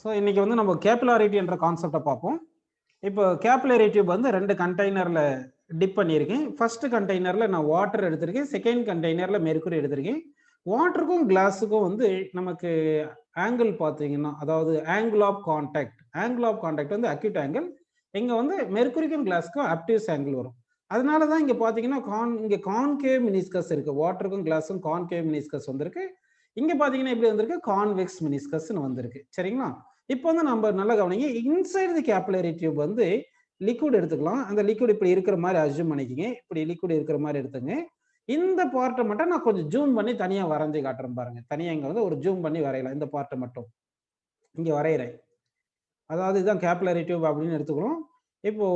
So இன்னைக்கு வந்து நம்ம கேபிலாரிட்டி என்ற கான்செப்டை பார்ப்போம். இப்போ கேபிலரி டியூப் வந்து 2 கண்டெய்னர்ல டிப் பண்ணியிருக்கேன். ஃபர்ஸ்ட் கண்டெய்னர்ல நான் வாட்டர் எடுத்திருக்கேன். செகண்ட் கண்டெய்னர்ல மெர்க்குரி எடுத்திருக்கேன். வாட்டருக்கும் கிளாஸுக்கும் வந்து நமக்கு ஆங்கிள் பார்த்தீங்கன்னா, அதாவது ஆங்கிள் ஆஃப் கான்டாக்ட் வந்து அக்யூட் ஆங்கிள். இங்க வந்து மெர்க்குரிக்கும் கிளாஸுக்கும் அப்டியூஸ் ஆங்கிள் வரும். அதனால தான் இங்க பார்த்தீங்கன்னா இங்க கான்கேவ் மினிஸ்கஸ் இருக்கு. வாட்டருக்கும் கிளாஸுக்கும் கான்கேவ் மினிஸ்கஸ் வந்திருக்கு. இங்க பார்த்தீங்கன்னா எப்படி வந்திருக்கு, கான்வெக்ஸ் மினிஸ்கஸ்னு வந்திருக்கு. சரிங்களா? இப்போ வந்து நம்ம நல்லா கவனிங்க. இன்சைட் தி கேபிலரி டியூப் வந்து லிக்விட் எடுத்துக்கலாம். அந்த லிக்விட் இப்படி இருக்கிற மாதிரி அஸ்யூம் பண்ணிக்கங்க. இப்படி லிக்விட் இருக்கிற மாதிரி எடுத்துங்க. இந்த பார்ட்டை மட்டும் நான் கொஞ்சம் ஜூம் பண்ணி தனியா வரைஞ்சு காட்டுறேன் பாருங்க. தனியா இங்க வந்து ஒரு ஜூம் பண்ணி வரையலாம். இந்த பார்ட்டை மட்டும் இங்க வரைகிறேன். அதாவது இதுதான் கேபிலரி டியூப் அப்படின்னு எடுத்துக்கிறோம். இப்போ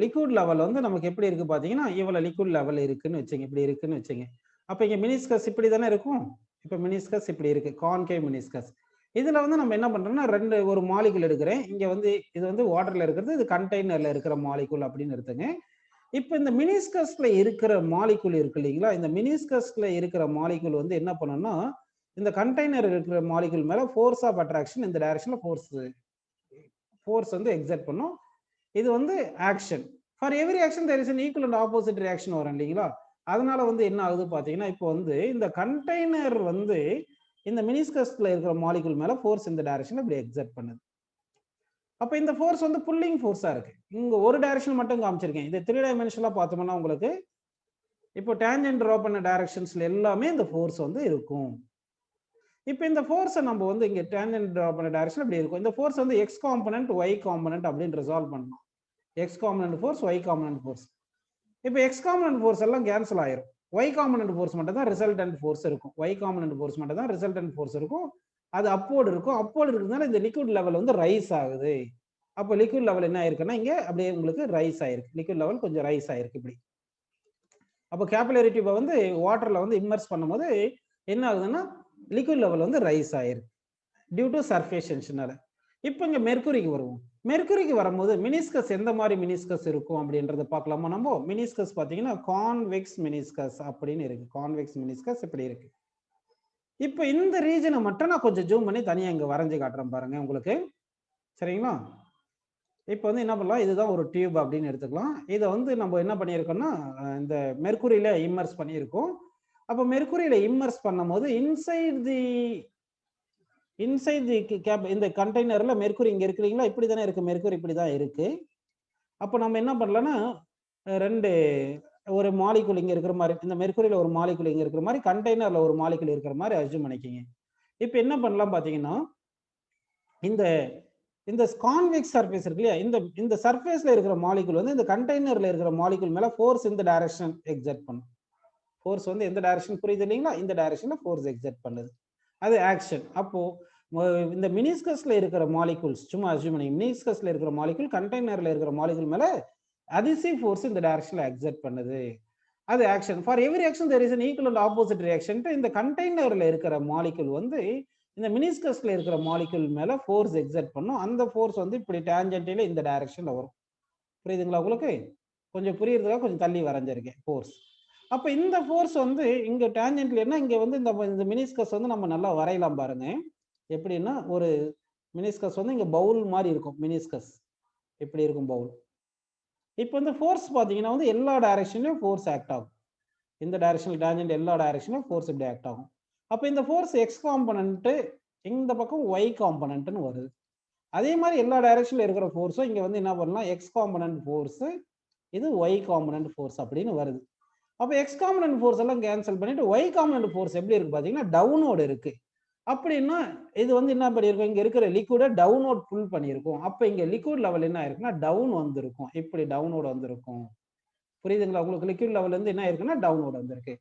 லிக்விட் லெவல் வந்து நமக்கு எப்படி இருக்கு பாத்தீங்கன்னா, இவ்வளவு லிக்விட் லெவல் இருக்குன்னு வச்சுங்க, இப்படி இருக்குன்னு வச்சுங்க. அப்ப இங்க மினிஸ்கஸ் இப்படி தானே இருக்கும். இப்ப மினிஸ்கஸ் இப்படி இருக்கு, கான்கேவ் மினிஸ்கஸ். இதுல வந்து நம்ம என்ன பண்றோம்னா ஒரு மாலிகுல் எடுக்கிறேன். இங்க வந்து இது வந்து வாட்டர்ல இருக்கிறது, இது கண்டெய்னர்ல இருக்கிற மாலிகுல் அப்படின்னு எடுத்துங்க. இப்ப இந்த மினிஸ்கஸ்ல இருக்கிற மாலிகுல் இருக்கு இல்லைங்களா, இந்த மினிஸ்கஸ்ல இருக்கிற மாலிகுல் வந்து என்ன பண்ணணும்னா, இந்த கண்டெய்னர் இருக்கிற மாலிகுல் மேல ஃபோர்ஸ் ஆஃப் அட்ராக்ஷன் இந்த டைரக்ஷன்ல ஃபோர்ஸ் வந்து எக்ஸர்ட் பண்ணும். இது வந்து action. For every action there is an equal and opposite reaction வரும் இல்லைங்களா. அதனால வந்து என்ன ஆகுது பாத்தீங்கன்னா, இப்போ வந்து இந்த கண்டெய்னர் வந்து இந்த மினிஸ்கஸ்ல இருக்கிற மாலிகுல் மேல ஃபோர்ஸ் இந்த டைரக்ஷன்ல இப்படி எக்ஸர்ட் பண்ணுது. அப்ப இந்த ஃபோர்ஸ் வந்து புல்லிங் ஃபோர்ஸா இருக்கு. இங்க ஒரு டைரக்ஷன் மட்டும் காமிச்சிருக்கேன். இது 3 டைமென்ஷனலா பார்த்தோம்னா உங்களுக்கு இப்போ டேஞ்சென்ட் டிரா பண்ண டைரக்ஷன்ஸ்ல எல்லாமே இந்த ஃபோர்ஸ் வந்து இருக்கும். இப்போ இந்த ஃபோர்ஸை நம்ம வந்து இங்க டேஞ்சென்ட் டிரா பண்ண டைரக்ஷன் இப்படி இருக்கும். இந்த ஃபோர்ஸ் வந்து எக்ஸ் காம்பனன்ட் ஒய் காம்பனன்ட் அப்படின்னு ரிசால்வ் பண்ணணும். X component force, y component force. இப்போ எக்ஸ் காம்பனன்ட் ஃபோர்ஸ் எல்லாம் கேன்சல் ஆயிரும். ஒய் காம்பனன்ட் ஃபோர்ஸ் மட்டும் தான் ரிசல்டன்ட் ஃபோர்ஸ் இருக்கும். ஒய் காம்பனன்ட் ஃபோர்ஸ் மட்டும் தான் ரிசல்டன்ட் ஃபோர்ஸ் இருக்கும். அது அப்போர்டு இருக்கும். அப்போர்டு இருக்கிறதுனால இந்த லிக்விட் லெவல் வந்து ரைஸ் ஆகுது. அப்போ லிக்விட் லெவல் என்ன ஆயிருக்குன்னா, இங்க அப்படியே உங்களுக்கு ரைஸ் ஆயிருக்கு. லிக்விட் லெவல் கொஞ்சம் ரைஸ் ஆயிருக்கு இப்படி. அப்போ கேபிலரி டியூபை வந்து வாட்டர்ல வந்து இம்மர்ஸ் பண்ணும்போது என்ன ஆகுதுன்னா, லிக்விட் லெவல் வந்து ரைஸ் ஆயிருக்கு டியூ டு சர்ஃபேஸ் டென்ஷனால. இப்போ இங்க மெர்க்குரிக்கு வருவோம். மெர்க்குரிக்கு வரும்போது மினிஸ்கஸ் எந்த மாதிரி மினிஸ்கஸ் இருக்கும் அப்படின்றத பார்க்கலாமா நம்ம. மினிஸ்கஸ் பாத்தீங்கன்னா கான்வெக்ஸ் மினிஸ்கஸ் அப்படின்னு இருக்கு. கான்வெக்ஸ் மினிஸ்கஸ் இப்படி இருக்கு. இப்போ இந்த ரீஜனை மட்டும் நான் கொஞ்சம் ஜூம் பண்ணி தனியா இங்க வரைஞ்சு காட்டுறேன் பாருங்க உங்களுக்கு. சரிங்களா? இப்போ வந்து என்ன பண்ணலாம், இதுதான் ஒரு டியூப் அப்படின்னு எடுத்துக்கலாம். இதை வந்து நம்ம என்ன பண்ணியிருக்கோம்னா, இந்த மெர்க்குரியில இம்மர்ஸ் பண்ணியிருக்கோம். அப்போ மெர்க்குரியில இம்மர்ஸ் பண்ணும்போது இன்சைட் தி கேப் இந்த கண்டெய்னர்ல மெர்க்குரி இங்க இருக்கு இல்லைங்களா, இப்படி தானே இருக்கு. மெர்க்குரி இப்படி தான் இருக்கு. அப்போ நம்ம என்ன பண்ணலாம்னா, ஒரு மாலிகுல் இங்க இருக்கிற மாதிரி, இந்த மெர்க்குரியில ஒரு மாலிகுல் இங்க இருக்கிற மாதிரி, கண்டெய்னர்ல ஒரு மாலிகுல் இருக்கிற மாதிரி அஸ்யூம் பண்ணிக்கிங்க. இப்போ என்ன பண்ணலாம் பாத்தீங்கன்னா, இந்த இந்த கான்வெக்ஸ் சர்ஃபேஸ் இருக்கு இல்லையா, இந்த சர்ஃபேஸ்ல இருக்கிற மாலிகுல் வந்து இந்த கண்டெய்னர்ல இருக்கிற மாலிகுல் மேல ஃபோர்ஸ் இந்த டைரக்ஷன் எக்ஸர்ட் பண்ணும். ஃபோர்ஸ் வந்து எந்த டைரக்ஷன் புரியுது இல்லைங்களா, இந்த டைரக்ஷன்ல ஃபோர்ஸ் எக்ஸர்ட் பண்ணுது. அது ஆக்ஷன். அப்போ இந்த மினிஸ்கஸ்ல இருக்கிற மாலிகுல்ஸ் சும்மா அஸ்யூம் பண்ணி, மினிஸ்கஸ்ல இருக்கிற மாலிகுல் கண்டெய்னர்ல இருக்கிற மாலிகுல் மேல adhesive ஃபோர்ஸ் இந்த டைரக்ஷன்ல எக்ஸர்ட் பண்ணுது. அது action. For every action there is an equal and opposite reaction. இந்த கண்டெய்னர்ல இருக்கிற மாலிகுல் வந்து இந்த மினிஸ்கஸ்ல இருக்கிற மாலிகுல் மேல ஃபோர்ஸ் எக்ஸர்ட் பண்ணும். அந்த ஃபோர்ஸ் வந்து இப்படி டான்ஜென்ட்ல இந்த டைரக்ஷன்ல வரும். புரியுதுங்களா உங்களுக்கு? கொஞ்சம் புரியுறதுக்காக கொஞ்சம் தள்ளி வரைஞ்சிருக்கேன் ஃபோர்ஸ். அப்ப இந்த ஃபோர்ஸ் வந்து இங்க டான்ஜென்ட்ல இங்க வந்து இந்த மினிஸ்கஸ் வந்து நம்ம நல்லா வரையலாம் பாருங்க. எப்படின்னா, ஒரு மினிஸ்கஸ் வந்து இங்க பவுல் மாதிரி இருக்கும். மினிஸ்கஸ் இப்படி இருக்கும் பவுல். இப்போ இந்த ஃபோர்ஸ் பாத்தீங்கன்னா வந்து எல்லா டைரக்ஷன்லயும் ஃபோர்ஸ் ஆக்ட் ஆகும். இந்த டைரக்ஷன்ல டான்ஜென்ட் எல்லா டைரக்ஷன்லயும் ஃபோர்ஸ் இப்படி ஆக்ட் ஆகும். அப்ப இந்த ஃபோர்ஸ் எக்ஸ் காம்பனன்ட், இந்த பக்கம் ஒய் காம்பனன்ட்னு வருது. அதே மாதிரி எல்லா டைரக்ஷன்ல இருக்கிற ஃபோர்ஸும் இங்க வந்து என்ன பண்ணலாம், எக்ஸ் காம்பனன்ட் ஃபோர்ஸ், இது ஒய் காம்பனன்ட் ஃபோர்ஸ் அப்படின்னு வருது. அப்ப எக்ஸ் காம்பனன்ட் ஃபோர்ஸ் எல்லாம் கேன்சல் பண்ணிட்டு ஒய் காம்பனன்ட் ஃபோர்ஸ் எப்படி இருக்கு பாத்தீங்கன்னா, டவுனோடு இருக்கு. அப்படின்னா இது வந்து என்ன பண்ணிருக்கும், இங்க இருக்கிற லிக்விட டவுனோட் புல் பண்ணிருக்கும். அப்ப இங்க லிக்விட் லெவல் என்ன ஆயிருக்குன்னா டவுன் வந்திருக்கும். இப்படி டவுனோட வந்திருக்கும். புரியுதுங்களா உங்களுக்கு? லிக்விட் லெவல் வந்து என்ன ஆயிருக்குன்னா டவுனோட வந்திருக்கு.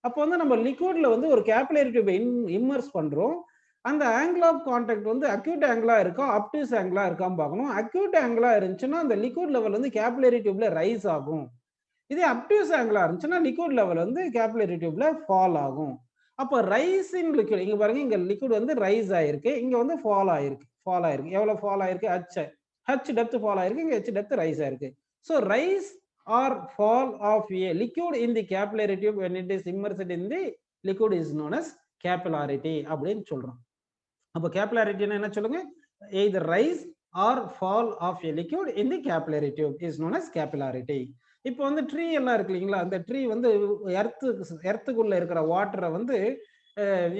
அப்போ வந்து நம்ம லிக்விட்ல வந்து ஒரு கேபிலரி டியூபை இம்மர்ஸ் பண்றோம். அந்த ஆங்கிள் ஆஃப் கான்டாக்ட் வந்து அக்யூட் ஆங்கிளா இருக்கா, அப்டியூஸ் ஆங்கிளா இருக்கான்னு பார்க்கணும். அக்யூட் ஆங்கிளா இருந்துச்சுன்னா அந்த லிக்விட் லெவல் வந்து கேபிலரி டியூப்ல ரைஸ் ஆகும். இதே அப்டியூஸ் ஆங்கிளா இருந்துச்சுன்னா லிக்விட் லெவல் வந்து கேபிலரி டியூப்ல ஃபால் ஆகும். அப்போ ரைஸ் இன் லிக்விட், இங்க பாருங்க, இங்க லிக்விட் வந்து ரைஸ் ஆயிருக்கு, இங்க வந்து ஃபால் ஆயிருக்கு. எவ்வளவு ஃபால் ஆயிருக்கு? ஹச் டெப்த் ஃபால் ஆயிருக்கு, இங்க ஹச் டெப்த் ரைஸ் ஆயிருக்கு. So rice or fall of a liquid in the capillary tube when it is immersed in the liquid is known as capillarity அப்படின்னு சொல்றோம். அப்ப capillarity என்ன சொல்லுங்க? either rise or fall of a liquid in the capillary tube is known as capillarity. இப்போ வந்து tree எல்லாம் இருக்கு இல்லைங்களா, அந்த ட்ரீ வந்து எர்த்துக்குள்ள இருக்கிற வாட்டரை வந்து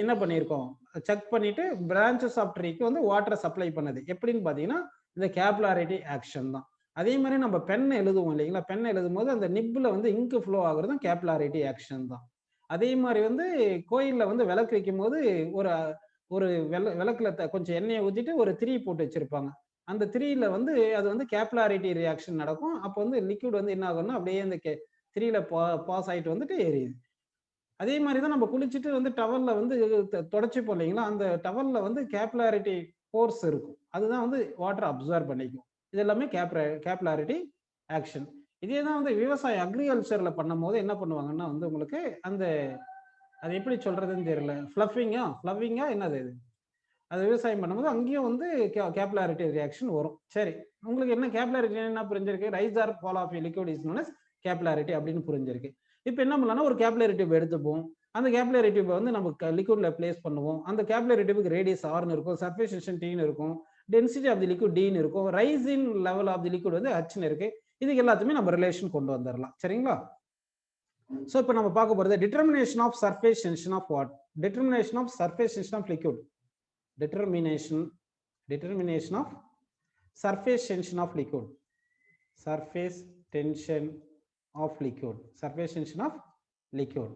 என்ன பண்ணியிருக்கோம், செக் பண்ணிட்டு பிரான்ச்சஸ் ஆஃப் ட்ரீக்கு வந்து வாட்டரை சப்ளை பண்ணுது. எப்படின்னு பார்த்தீங்கன்னா இந்த கேப்லாரிட்டி ஆக்ஷன் தான். அதே மாதிரி நம்ம பென் எழுதுவோம் இல்லைங்களா, பென் எழுதும் போது அந்த நிப்பில் வந்து இங்கு ஃப்ளோ ஆகுறதும் கேப்லாரிட்டி ஆக்ஷன் தான். அதே மாதிரி வந்து கோயிலில் வந்து விளக்கு வைக்கும் போது ஒரு ஒரு விளக்குல கொஞ்சம் எண்ணெயை ஊற்றிட்டு ஒரு திரி போட்டு வச்சிருப்பாங்க. அந்த திரியில வந்து அது வந்து கேப்லாரிட்டி ரியாக்ஷன் நடக்கும். அப்போ வந்து லிக்விட் வந்து என்ன ஆகும்னா அப்படியே அந்த திரியில பாஸ் ஆயிட்டு வந்துட்டு எரியுது. அதே மாதிரி தான் நம்ம குளிச்சுட்டு வந்து டவல்ல வந்து தொடச்சிப்போம் இல்லைங்களா, அந்த டவல்ல வந்து கேப்லாரிட்டி ஃபோர்ஸ் இருக்கும். அதுதான் வந்து வாட்டர் அப்சர்வ் பண்ணிக்கும். இது எல்லாமே கேப்லாரிட்டி ஆக்ஷன். இதே தான் வந்து விவசாயம் அக்ரிகல்ச்சர்ல பண்ணும்போது என்ன பண்ணுவாங்கன்னா வந்து உங்களுக்கு அந்த அது எப்படி சொல்றதுன்னு தெரியல, ஃப்ளஃபிங்கா என்னது இது, அது விவசாயம் பண்ணும்போது அங்கேயும் வந்து கேப்லாரிட்டி ரியாக்ஷன் வரும். சரி, உங்களுக்கு என்ன கேப்லாரிட்டி என்ன புரிஞ்சிருக்கு, rise or fall of liquid is known as capillarity அப்படின்னு புரிஞ்சிருக்கு. இப்போ என்ன பண்ணலாம்னா ஒரு கேப்லரி டியூப் எடுத்துப்போம். அந்த கேப்லரி டியூப் வந்து நம்ம லிக்விட்ல பிளேஸ் பண்ணுவோம். அந்த கேப்லரி டியூபுக்கு ரேடியஸ் ஆர்னு இருக்கும், சர்ஃபேஸ் டென்ஷன் டீன்னு இருக்கும், டென்சிட்டி ஆஃப் தி லிக்விட் டின்னு இருக்கும், rise in level of the liquid வந்து ஹச்னு இருக்கு. இதுக்கு எல்லாத்தையுமே நம்ம ரிலேஷன் கொண்டு வந்துடலாம். சரிங்களா? ஸோ இப்போ நம்ம பார்க்க போகிறது determination of surface tension of what, determination of surface tension of liquid, determination of surface tension of liquid, surface tension of liquid, surface tension of liquid,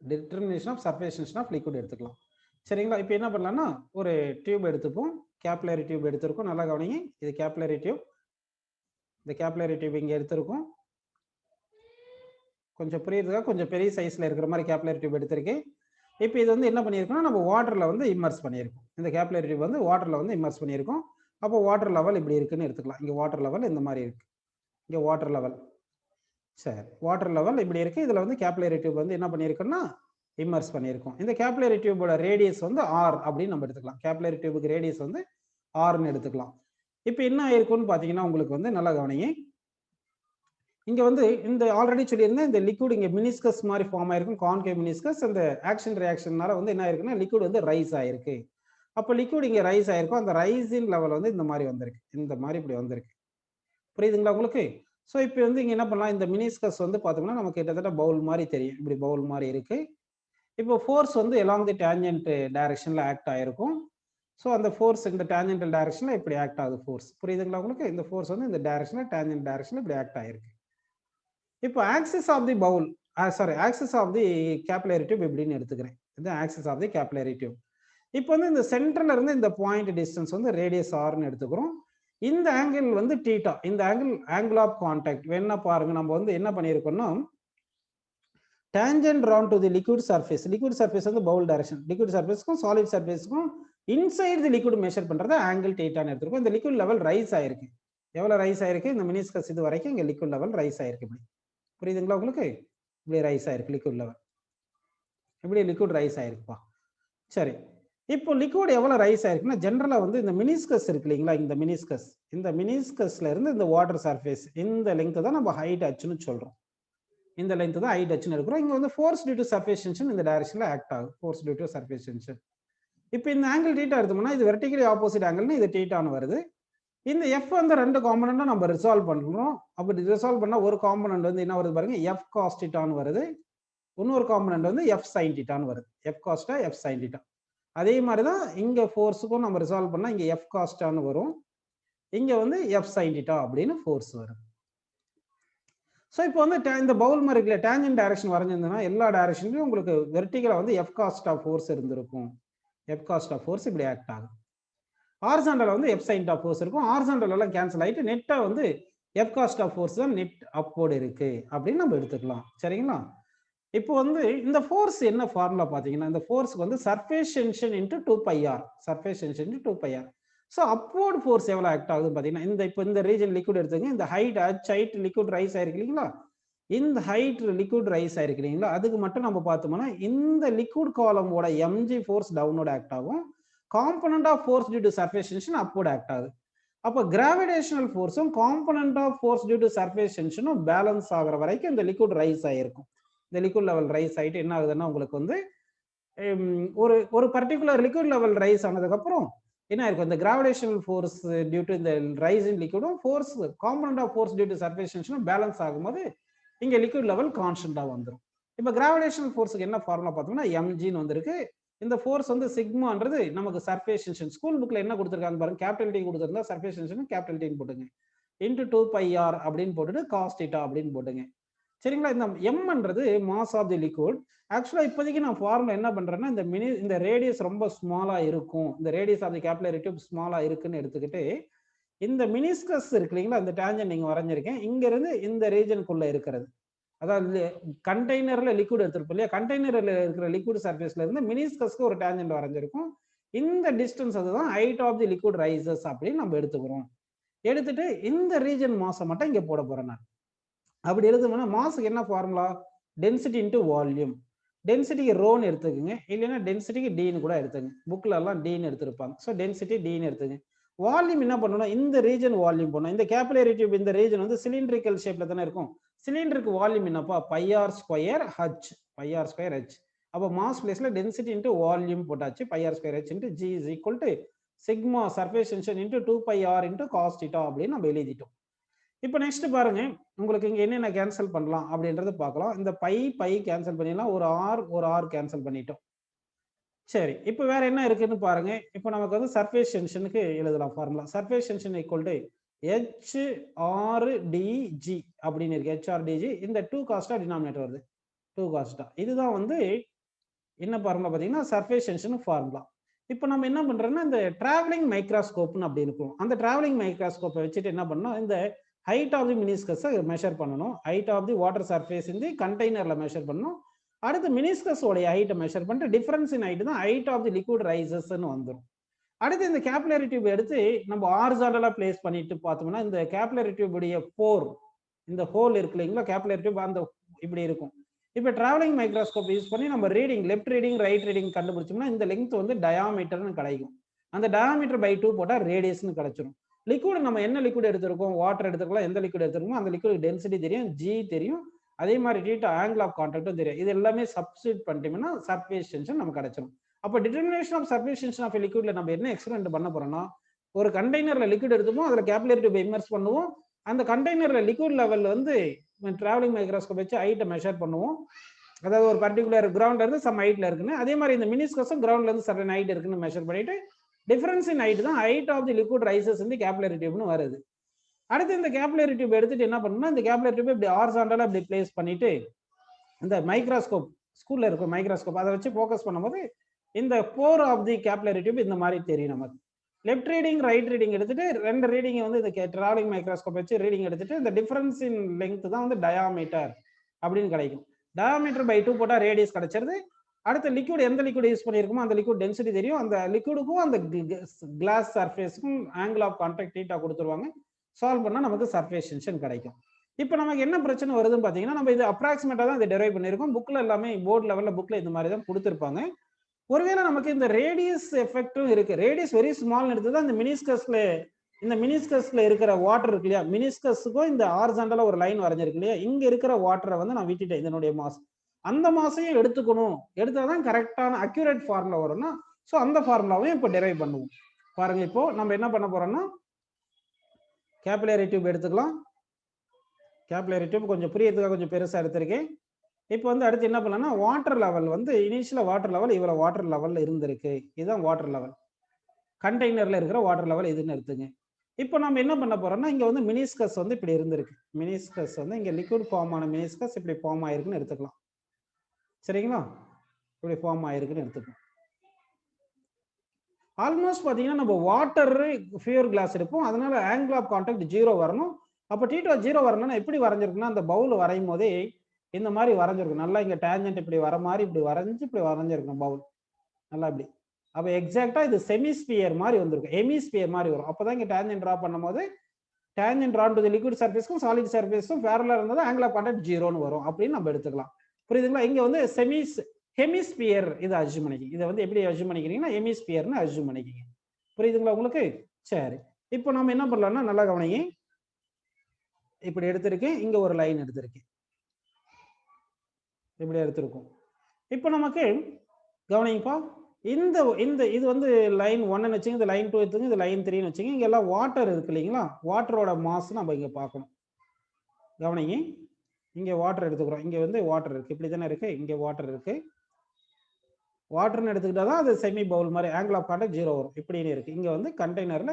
determination of surface tension of liquid எடுத்துக்கலாம். சரிங்களா? இப்போ என்ன பண்ணலாம்னா ஒரு tube எடுத்துப்போம், capillary tube எடுத்திருக்கோம். நல்லா கவனிங்க, இது கேப்லரி டியூப். இந்த கேப்லரி டியூப் இங்கே எடுத்திருக்கோம். கொஞ்சம் புரியுறதுக்காக கொஞ்சம் பெரிய சைஸ்ல இருக்கிற மாதிரி கேப்லரி டியூப் எடுத்திருக்கேன். இப்போ இது வந்து என்ன பண்ணியிருக்கோம்னா நம்ம வாட்டர்ல வந்து இம்மர்ஸ் பண்ணியிருக்கோம். இந்த கேப்லரி டியூப் வந்து வாட்டர்ல வந்து இம்மர்ஸ் பண்ணியிருக்கோம். அப்போ வாட்டர் லெவல் இப்படி இருக்குன்னு எடுத்துக்கலாம். இங்கே வாட்டர் லெவல் இந்த மாதிரி இருக்கு, இங்கே வாட்டர் லெவல். சரி, வாட்டர் லெவல் இப்படி இருக்கு. இதில் வந்து கேப்லரி டியூப் வந்து என்ன பண்ணியிருக்கோம்னா இம்மர்ஸ் பண்ணியிருக்கோம். இந்த கேப்லரி டியூபோட ரேடியஸ் வந்து ஆர் அப்படின்னு நம்ம எடுத்துக்கலாம். கேப்லரி டியூபுக்கு ரேடியஸ் வந்து ஆர்னு எடுத்துக்கலாம். இப்போ என்ன ஆயிருக்கும்னு பார்த்தீங்கன்னா உங்களுக்கு வந்து நல்லா கவனிங்க, இங்க வந்து இந்த ஆல்ரெடி சொல்லியிருந்தேன் இந்த லிக்விட் இங்க மினிஸ்கஸ் மாதிரி ஃபார்ம் ஆயிருக்கும், கான்கேவ் மினிஸ்கஸ். அந்த ஆக்ஷன் ரியாக்ஷன்னால வந்து என்ன ஆயிருக்குன்னா லிக்விட் வந்து ரைஸ் ஆயிருக்கு. அப்போ லிக்விட் இங்க ரைஸ் ஆயிருக்கும். அந்த ரைஸின் லெவல் வந்து இந்த மாதிரி வந்திருக்கு, இந்த மாதிரி இப்படி வந்திருக்கு. புரியுதுங்களா உங்களுக்கு? ஸோ இப்போ வந்து இங்க என்ன பண்ணலாம், இந்த மினிஸ்கஸ் வந்து பார்த்தோம்னா நமக்கு கிட்டத்தட்ட பவுல் மாதிரி தெரியும், இப்படி பவுல் மாதிரி இருக்கு. இப்போ ஃபோர்ஸ் வந்து எலாங் தி டேஞ்சன்ட் டைரக்ஷன்ல ஆக்ட் ஆயிருக்கும். ஸோ அந்த ஃபோர்ஸ் இந்த டேஞ்சன்டல் டைரக்ஷன்ல இப்படி ஆக்ட் ஆகுது ஃபோர்ஸ். புரியுதுங்களா உங்களுக்கு? இந்த ஃபோர்ஸ் வந்து இந்த டைரக்ஷன்ல டேஞ்சன்ட் டைரக்ஷன்ல இப்படி ஆக்ட் ஆயிருக்கு. இப்போ axis of the bowl, sorry axis of the capillary tube இப்படின்னு எடுத்துக்கிறேன். இது axis of the capillary tube. இப்போ வந்து இந்த சென்டர்ல இருந்து இந்த பாயிண்ட் டிஸ்டன்ஸ் வந்து ரேடியஸ் ஆர்னு எடுத்துக்கிறோம். இந்த ஆங்கிள் வந்து தீட்டா, இந்த ஆங்கிள் ஆஃப் கான்டாக்ட் வேணா பாருங்க. நம்ம வந்து என்ன பண்ணியிருக்கோம்னா tangent drawn to the liquid surface வந்து பவுல் டைரக்ஷன், லிக்விட் சர்ஃபேஸ்க்கும் சாலிட் சர்ஃபேஸ்க்கும் இன்சைட் தி லிக்விட் மெஷர் பண்றது ஆங்கிள் தீட்டான்னு எடுத்துருக்கோம். இந்த லிக்விட் லெவல் ரைஸ் ஆயிருக்கு. எவ்வளவு ரைஸ் ஆயிருக்கு, இந்த மினிஸ்கஸ் இது வரைக்கும் இங்க லிக்விட் லெவல் ரைஸ் ஆயிருக்கு. இப்படி புரியுதுங்களா உங்களுக்கு? இப்படி ரைஸ் ஆயிருக்கு லிக்விட் லெவல், இப்படி லிக்விட் ரைஸ் ஆயிருக்குப்பா. சரி, இப்போ லிக்விட் எவ்வளவு ரைஸ் ஆயிருக்குன்னா ஜென்ரலா வந்து இந்த மினிஸ்கஸ் இருக்கு இல்லைங்களா, இந்த மினிஸ்கஸ்ல இருந்து இந்த வாட்டர் சர்ஃபேஸ் இந்த லெங்த் தான் நம்ம ஹைட் ஹச்னு சொல்றோம். இந்த லெங்த் தான் ஹைட் ஹச்னு இருக்கிறோம். இங்க வந்து force due to surface tension இந்த டைரக்ஷன்ல ஆக்ட் ஆகும், force due to surface tension. இப்போ இந்த ஆங்கிள் தீட்டா எடுத்தோம்னா இது வெர்டிகலி ஆப்போசிட் ஆங்கிள்னு இது தீட்டான்னு வருது. இந்த எஃப் வந்து ரெண்டு காம்பனண்டா நம்ம ரிசால்வ் பண்றோம். அப்படி ரிசால்வ் பண்ணா ஒரு காம்பனண்ட் வந்து என்ன வருது பாருங்க, எஃப் காஸ் தீட்டான்னு வருது. இன்னொரு காம்பனண்ட் வந்து எஃப் சைன் தீட்டான்னு வருது. எஃப் காஸ்டா எஃப் சைன் தீட்டா. அதே மாதிரி தான் இங்க ஃபோர்ஸுக்கும் நம்ம ரிசால்வ் பண்ணா இங்க எஃப் காஸ்டான்னு வரும், இங்க வந்து எஃப் சைன் தீட்டா அப்படின்னு ஃபோர்ஸ் வரும். ஸோ இப்போ வந்து இந்த பவுல் மாதிரி இருக்குல்ல, டேஞ்சன்ட் டைரக்ஷன் வரைஞ்சிருந்ததுன்னா எல்லா டைரக்ஷன்லையும் உங்களுக்கு வெர்டிகலா வந்து எஃப் காஸ்ட் ஆஃப் ஃபோர்ஸ் இருந்திருக்கும். எஃப் காஸ்ட் ஆஃப் ஃபோர்ஸ் இப்படி ஆக்ட் ஆகும். ஹாரிசான்டல் வந்து எஃப் சைன் ஆஃப் ஃபோர்ஸ் இருக்கும். ஹாரிசான்டல் எல்லாம் கேன்சல் ஆயிட்டு நெட்டா வந்து எஃப் காஸ்ட் ஆஃப் ஃபோர்ஸ் தான் நெட் அப்வோர்டு இருக்கு அப்படின்னு நம்ம எடுத்துக்கலாம். சரிங்களா? இப்போ வந்து இந்த ஃபோர்ஸ் என்ன ஃபார்முலா பாத்தீங்கன்னா, இந்த ஃபோர்ஸ்க்கு வந்து surface tension into 2πr, surface tension into 2πr. So upward force எவ்வளவு ஆக்ட் ஆகுதுன்னு பாத்தீங்கன்னா, இப்போ இந்த ரீஜன் லிக்விட் எடுத்துங்க, இந்த ஹைட் லிக்விட் ரைஸ் ஆயிருக்கு இல்லைங்களா, இந்த ஹைட் லிக்விட் ரைஸ் ஆயிருக்கு இல்லைங்களா, அதுக்கு மட்டும் நம்ம பார்த்தோம்னா இந்த லிக்விட் காலமோட mg ஃபோர்ஸ் டவுன்வர்ட் ஆக்ட் ஆகும், component of force due to surface tension upward act ஆகுது. அப்போ கிராவிடேஷனல் ஃபோர்ஸும் component of force due to surface டென்ஷனும் பேலன்ஸ் ஆகிற வரைக்கும் இந்த லிக்விட் ரைஸ் ஆயிருக்கும். இந்த லிக்விட் லெவல் ரைஸ் ஆயிட்டு என்ன ஆகுதுன்னா உங்களுக்கு வந்து ஒரு பர்டிகுலர் லிக்விட் லெவல் ரைஸ் ஆனதுக்கு அப்புறம் என்ன இருக்கும், இந்த கிராவிடேஷனல் ஃபோர்ஸ் டியூ டு இந்த ரைஸ் இன் லிக்விடும் force component of force due to surface டென்ஷனும் பேலன்ஸ் ஆகும்போது இங்க லிக்விட் லெவல் கான்ஸ்டன்டா வந்துடும். இப்போ கிராவிடேஷனல் ஃபோர்ஸுக்கு என்ன ஃபார்முலா பார்த்தோம்னா எம்ஜின்னு வந்திருக்கு. இந்த ஃபோர்ஸ் வந்து சிக்மான்றது நமக்கு சர்ஃபேஸ் டென்ஷன். ஸ்கூல் புக்ல என்ன கொடுத்துருக்காங்க பாருங்க, கேபிட்டல் டி கொடுத்துருந்தா சர்ஃபேஸ் டென்ஷன் கேபிட்டல் டின்னு போட்டுங்க, இன்டு 2πr அப்படின்னு போட்டுட்டு காஸ் தீட்டா அப்படின்னு போட்டுங்க. சரிங்களா. இந்த எம்ன்றது மாஸ் ஆஃப் தி லிக்விட். ஆக்சுவலா இப்போதைக்கு நான் ஃபார்முலா என்ன பண்றேன்னா, இந்த ரேடியஸ் ரொம்ப ஸ்மாலா இருக்கும், இந்த radius of the capillary tube ஸ்மாலா இருக்குன்னு எடுத்துக்கிட்டு இந்த மினிஸ்கஸ் இருக்கு இல்லைங்களா, இந்த டேஞ்சன்ட் நீங்க வரைஞ்சிருக்கேன், இங்க இருந்து இந்த ரீஜனுக்குள்ள இருக்கிறது, அதாவது கண்டெய்னர்ல லிக்விட் எடுத்திருப்போம் இல்லையா, கண்டெய்னர்ல இருக்கிற லிக்விட் சர்ஃபேஸ்ல இருந்து மினிஸ்கஸ்க்கு ஒரு டேஞ்சன்ட் வரைஞ்சிருக்கும். இந்த டிஸ்டன்ஸ் அதுதான் height of the liquid rises அப்படின்னு நம்ம எடுத்துக்கிறோம். எடுத்துட்டு இந்த ரீஜன் மாஸை மட்டும் இங்க போட போறேன் நான். அப்படி எழுதுனா மாஸுக்கு என்ன ஃபார்முலா, டென்சிட்டி இன்டு வால்யூம். டென்சிட்டிக்கு ரோன்னு எடுத்துக்கோங்க, இல்லைன்னா டென்சிட்டிக்கு டின்னு கூட எடுத்துங்க, புக்ல எல்லாம் டின்னு எடுத்திருப்பாங்க. ஸோ டென்சிட்டி டின்னு எடுத்துங்க. வால்யூம் என்ன பண்ணணும், இந்த ரீஜன் வால்யூம் பண்ணணும். இந்த கேபிலரி டியூப் இந்த ரீஜன் வந்து சிலிண்ட்ரிக்கல் ஷேப்ல தானே இருக்கும். சிலிண்டருக்கு வால்யூம் என்னப்பா, πr square h, πr square h. அப்போ மாஸ் பிளேஸ்ல டென்சிட்டி இன்டு வால்யூம் போட்டாச்சு, πr square h into G is equal to sigma surface tension into 2πr into cos theta அப்படின்னு நம்ம எழுதிட்டோம். இப்போ நெக்ஸ்ட் பாருங்க, உங்களுக்கு இங்க என்னென்ன கேன்சல் பண்ணலாம் அப்படின்றத பார்க்கலாம். இந்த பை கேன்சல் பண்ணிடலாம், ஒரு ஆர் கேன்சல் பண்ணிட்டோம். சரி, இப்போ வேற என்ன இருக்குன்னு பாருங்க. இப்போ நமக்கு வந்து சர்ஃபேஸ் டென்ஷனுக்கு எழுதலாம் formula. Surface tension equal to HRDG அப்படின்னு இருக்கு, HRDG. இந்த 2 காஸ்டா டினாமினேட்டர் வருது, 2 காஸ்டா. இதுதான் வந்து என்ன ஃபார்முலா பார்த்தீங்கன்னா சர்ஃபேஸ் டென்ஷன் ஃபார்முலா. இப்போ நம்ம என்ன பண்றோம்னா, இந்த டிராவலிங் மைக்ரோஸ்கோப்னு அப்படி இருக்கும், அந்த டிராவலிங் மைக்ரோஸ்கோப்பை வச்சுட்டு என்ன பண்ணணும், இந்த ஹைட் ஆஃப் தி மினிஸ்கஸை மெஷர் பண்ணணும், height of the water surface இந்த கண்டெய்னர்ல மெஷர் பண்ணணும். அடுத்து மினிஸ்கஸோடைய ஹைட்டை மெஷர் பண்ணிட்டு டிஃபரன்ஸ் இன் ஹைட் தான் ஹைட் ஆஃப் தி லிக்விட் ரைசஸ்ன்னு வந்துடும். அடுத்து இந்த கேபிலரி டியூப் எடுத்து நம்ம ஹாரிசான்டலா பிளேஸ் பண்ணிட்டு பார்த்தோம்னா, இந்த கேபிலரி டியூபுடைய போர், இந்த ஹோல் இருக்கு இல்லைங்களா கேபிலரி டியூப், அந்த இப்படி இருக்கும். இப்போ டிராவலிங் மைக்ரோஸ்கோப் யூஸ் பண்ணி நம்ம reading, left reading right reading கண்டுபிடிச்சோம்னா இந்த லெங்த் வந்து டயாமீட்டர்னு கிடைக்கும். அந்த டயாமீட்டர் பை 2 போட்டால் ரேடியஸ்னு கிடைச்சிடும். லிக்விட் நம்ம என்ன லிக்விட் எடுத்திருக்கோம், வாட்டர் எடுத்துக்கலாம், எந்த லிக்விட் எடுத்திருக்கோம் அந்த லிக்விட் டென்சிட்டி தெரியும், ஜி தெரியும், அதே மாதிரி டீட்டா ஆங்கிள் ஆஃப் கான்டாக்டும் தெரியும். இது எல்லாமே சப்ஸ்டிட் பண்ணிட்டோம்னா சர்ஃபேஸ் டென்ஷன் நமக்கு கிடைச்சிடும். அப்போ determination of surface tension of லிக்விட்ல நம்ம என்ன எக்ஸ்பெரிமெண்ட் பண்ண போறோம்னா, ஒரு கண்டெய்னர்ல லிக்விட் எடுத்துப்போம், அதுல கேபிலரி டியூப் இம்மர்ஸ் பண்ணுவோம், அந்த கண்டெய்னர்ல லிக்விட் லெவல் வந்து டிராவலிங் மைக்ரோஸ்கோப் வச்சு ஹைட்டை மெஷர் பண்ணுவோம், அதாவது ஒரு பர்டிகுலர் கிரவுண்ட்ல இருந்து சம் ஹைட்ல இருக்குன்னு. அதே மாதிரி இந்த மினிஸ்கஸும் கிரவுண்ட்ல இருந்து சர்டன் ஹைட் இருக்குன்னு மெஷர் பண்ணிட்டு டிஃபரன்ஸ் இன் ஹைட் தான் height of the liquid rises இந்த கேபிலரி டியூப்னு வருது. அடுத்து இந்த கேபிலரி டியூப் எடுத்துட்டு என்ன பண்ணணும்னா, இந்த கேபிலரி டியூப் இப்படி ஹாரிசான்டலா இப்படி பிளேஸ் பண்ணிட்டு இந்த மைக்ரோஸ்கோப், ஸ்கூல்ல இருக்கும் மைக்ரோஸ்கோப், அதை வச்சு ஃபோக்கஸ் பண்ணும்போது இந்த போர் ஆஃப் தி கேபிலரி டியூப் இந்த மாதிரி தெரியும் நமக்கு. லெஃப்ட் ரீடிங் ரைட் ரீடிங் எடுத்துட்டு ரெண்டு ரீடிங் வந்து இந்த டிராவலிங் மைக்ரோஸ்கோப் வச்சு ரீடிங் எடுத்துட்டு இந்த டிஃபரன்ஸ் இன் லெங்த் தான் வந்து டயாமீட்டர் அப்படின்னு கிடைக்கும். டயாமீட்டர் பை 2 போட்டா ரேடியஸ் கிடைச்சிருது. அடுத்த லிக்விட் எந்த லிக்விட் யூஸ் பண்ணியிருக்குமோ அந்த லிக்விட் டென்சிட்டி தெரியும், அந்த லிக்விடுக்கும் அந்த கிளாஸ் சர்ஃபேஸுக்கும் ஆங்கிள் ஆஃப் கான்டாக்ட் தீட்டா கொடுத்துருவாங்க. சால்வ் பண்ணா நமக்கு சர்ஃபேஸ் டென்ஷன் கிடைக்கும். இப்போ நமக்கு என்ன பிரச்சனை வருதுன்னு பார்த்தீங்கன்னா, நம்ம இது அப்ராக்சிமேட்டா தான் இதை டெரைவ் பண்ணியிருக்கோம், புக்ல எல்லாமே போர்டு லெவல்ல புக்ல இந்த மாதிரி தான் கொடுத்துருப்பாங்க. ஒருவேளை நமக்கு இந்த ரேடியஸ் எஃபெக்டும் இருக்கு, ரேடியஸ் வெரி ஸ்மால் எடுத்தது அந்த மினிஸ்கஸ்ல இருக்கிற வாட்டர் இருக்கு இல்லையா, மினிஸ்கஸுக்கும் இந்த ஹாரிசான்டலா ஒரு லைன் வரைஞ்சிருக்கு இல்லையா, இங்க இருக்கிற வாட்டரை வந்து நான் விட்டுட்டேன், இதனுடைய மாஸ், அந்த மாசையும் எடுத்துக்கணும், எடுத்தாதான் கரெக்டான அக்யூரேட் ஃபார்முலா வரும்னா, ஸோ அந்த ஃபார்முலாவையும் இப்போ டெரைவ் பண்ணுவோம். பாருங்க, இப்போ நம்ம என்ன பண்ண போறோம்னா, கேபிலரி டியூப் எடுத்துக்கலாம். கேபிலரி டியூப் கொஞ்சம் புரியறதுக்காக கொஞ்சம் பெருசா எடுத்திருக்கேன். இப்போ வந்து அடுத்து என்ன பண்ணலாம்னா, வாட்டர் லெவல் வந்து இனிஷியலா வாட்டர் லெவல் இவ்வளவு வாட்டர் லெவல்ல இருந்திருக்கு, இதுதான் வாட்டர் லெவல், கண்டெய்னர்ல இருக்கிற வாட்டர் லெவல் இதுன்னு எடுத்துங்க. இப்போ நம்ம என்ன பண்ண போறோம்னா, இங்க வந்து மினிஸ்கஸ் வந்து இப்படி இருந்திருக்கு, மினிஸ்கஸ் வந்து இங்க லிக்விட் ஃபார்ம் ஆன மினிஸ்கஸ் இப்படி ஃபார்ம் ஆயிருக்குன்னு எடுத்துக்கலாம். சரிங்களா, இப்படி ஃபார்ம் ஆயிருக்குன்னு எடுத்துக்கலாம். ஆல்மோஸ்ட் பாத்தீங்கன்னா நம்ம வாட்டர் பியூர் கிளாஸ் எடுப்போம், அதனால ஆங்கிள் ஆஃப் கான்டாக்ட் 0 வரணும். அப்போ டீட்டா 0 வரணும்னா எப்படி வரைஞ்சிருக்குன்னா, அந்த பவுல் வரையும் போதே இந்த மாதிரி வரைஞ்சிருக்கும், நல்லா இங்க டேஞ்சன்ட் இப்படி வர மாதிரி இப்படி வரைஞ்சு இப்படி வரைஞ்சிருக்கும் பவுல் நல்லா இப்படி. அப்போ எக்ஸாக்டா இது செமிஸ்பியர் மாதிரி வந்திருக்கும், ஹெமிஸ்பியர் மாதிரி வரும். அப்பதான் இங்க டேஞ்சன்ட் டிரா பண்ணும்போது tangent drawn to the liquid சர்ஃபேஸ்க்கும் சாலிட் சர்ஃபேஸ்க்கும் பேரலா இருந்தது ஆங்கிள் ஆஃப் கான்டாக்ட் 0ன்னு வரும் அப்படின்னு நம்ம எடுத்துக்கலாம். புரியுதுங்களா? இங்க வந்து ஹெமிஸ்பியர் இதை அஸ்யூம் பண்ணிக்கிங்க, இதை வந்து எப்படி அஸ்யூம் பண்ணிக்கிறீங்கன்னா ஹெமிஸ்பியர்னு அஸ்யூம் பண்ணிக்கிங்க. புரியுதுங்களா உங்களுக்கு? சரி, இப்போ நம்ம என்ன பண்ணலாம்னா, நல்லா கவனிங்க, இப்படி எடுத்திருக்கேன், இங்க ஒரு லைன் எடுத்திருக்கேன், இப்படி எடுத்திருக்கோம். இப்போ நமக்கு கவனிங்கப்பா, இந்த இந்த இது வந்து லைன் 1 வச்சுங்க, இது லைன் 2 எடுத்துங்க, இது லைன் 3 வச்சுங்க. இங்க எல்லாம் வாட்டர் இருக்கு இல்லைங்களா? வாட்டரோட மாஸ் நம்ம இங்க பார்க்கணும். கவனிங்க. இங்க வாட்டர் எடுத்துக்கிறோம். இங்க வந்து வாட்டர் இருக்கு. இப்படி தானே இருக்கு. இங்க வாட்டர் இருக்கு. வாட்டர்னு எடுத்துக்கிட்டா தான் அது செமி பவுல் மாதிரி ஆங்கிள் ஆஃப் கான்டாக்ட் 0 வரும். இப்படின்னு இருக்கு. இங்க வந்து கண்டெய்னர்ல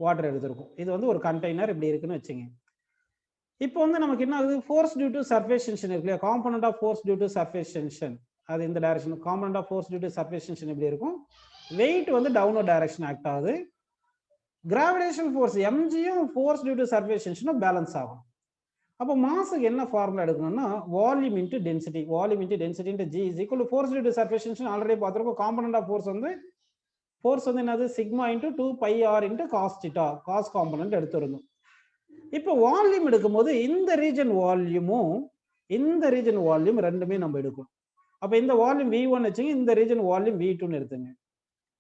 வாட்டர் எடுத்திருக்கும். இது வந்து ஒரு கண்டெய்னர் இப்படி இருக்குன்னு வச்சுங்க. இப்போ வந்து நமக்கு என்ன ஆகுது? Force due to surface tension இருக்கு இல்லையா? Component of force due to surface tension. அது இந்த direction. Component of force due to surface tension எப்படி இருக்கும்? வெயிட் வந்து டவுன்வர்ட் டைரக்ஷன் ஆக்ட் ஆகுது. கிராவிடேஷனல் ஃபோர்ஸ் எம்ஜியும் ஃபோர்ஸ் டியூ டு சர்ஃபேஸ் டென்ஷனும் பேலன்ஸ் ஆகும். அப்போ மாஸுக்கு என்ன ஃபார்முலா எடுக்கணும்னா volume into density. Volume into density into G is equal to force due to surface tension already பார்த்துருக்கோம். காம்பனன்ட் ஆஃப் ஃபோர்ஸ் வந்து என்னது? Sigma into 2 pi R into cos theta. Cos component எடுத்துருந்தோம். இப்போ வால்யூம் எடுக்கும்போது இந்த region வால்யூமும் இந்த region volume ரெண்டுமே நம்ம எடுக்கணும். அப்போ இந்த வால்யூம் V1 வச்சுங்க, இந்த ரீஜன் வால்யூம் V2ன்னு எடுத்துங்க.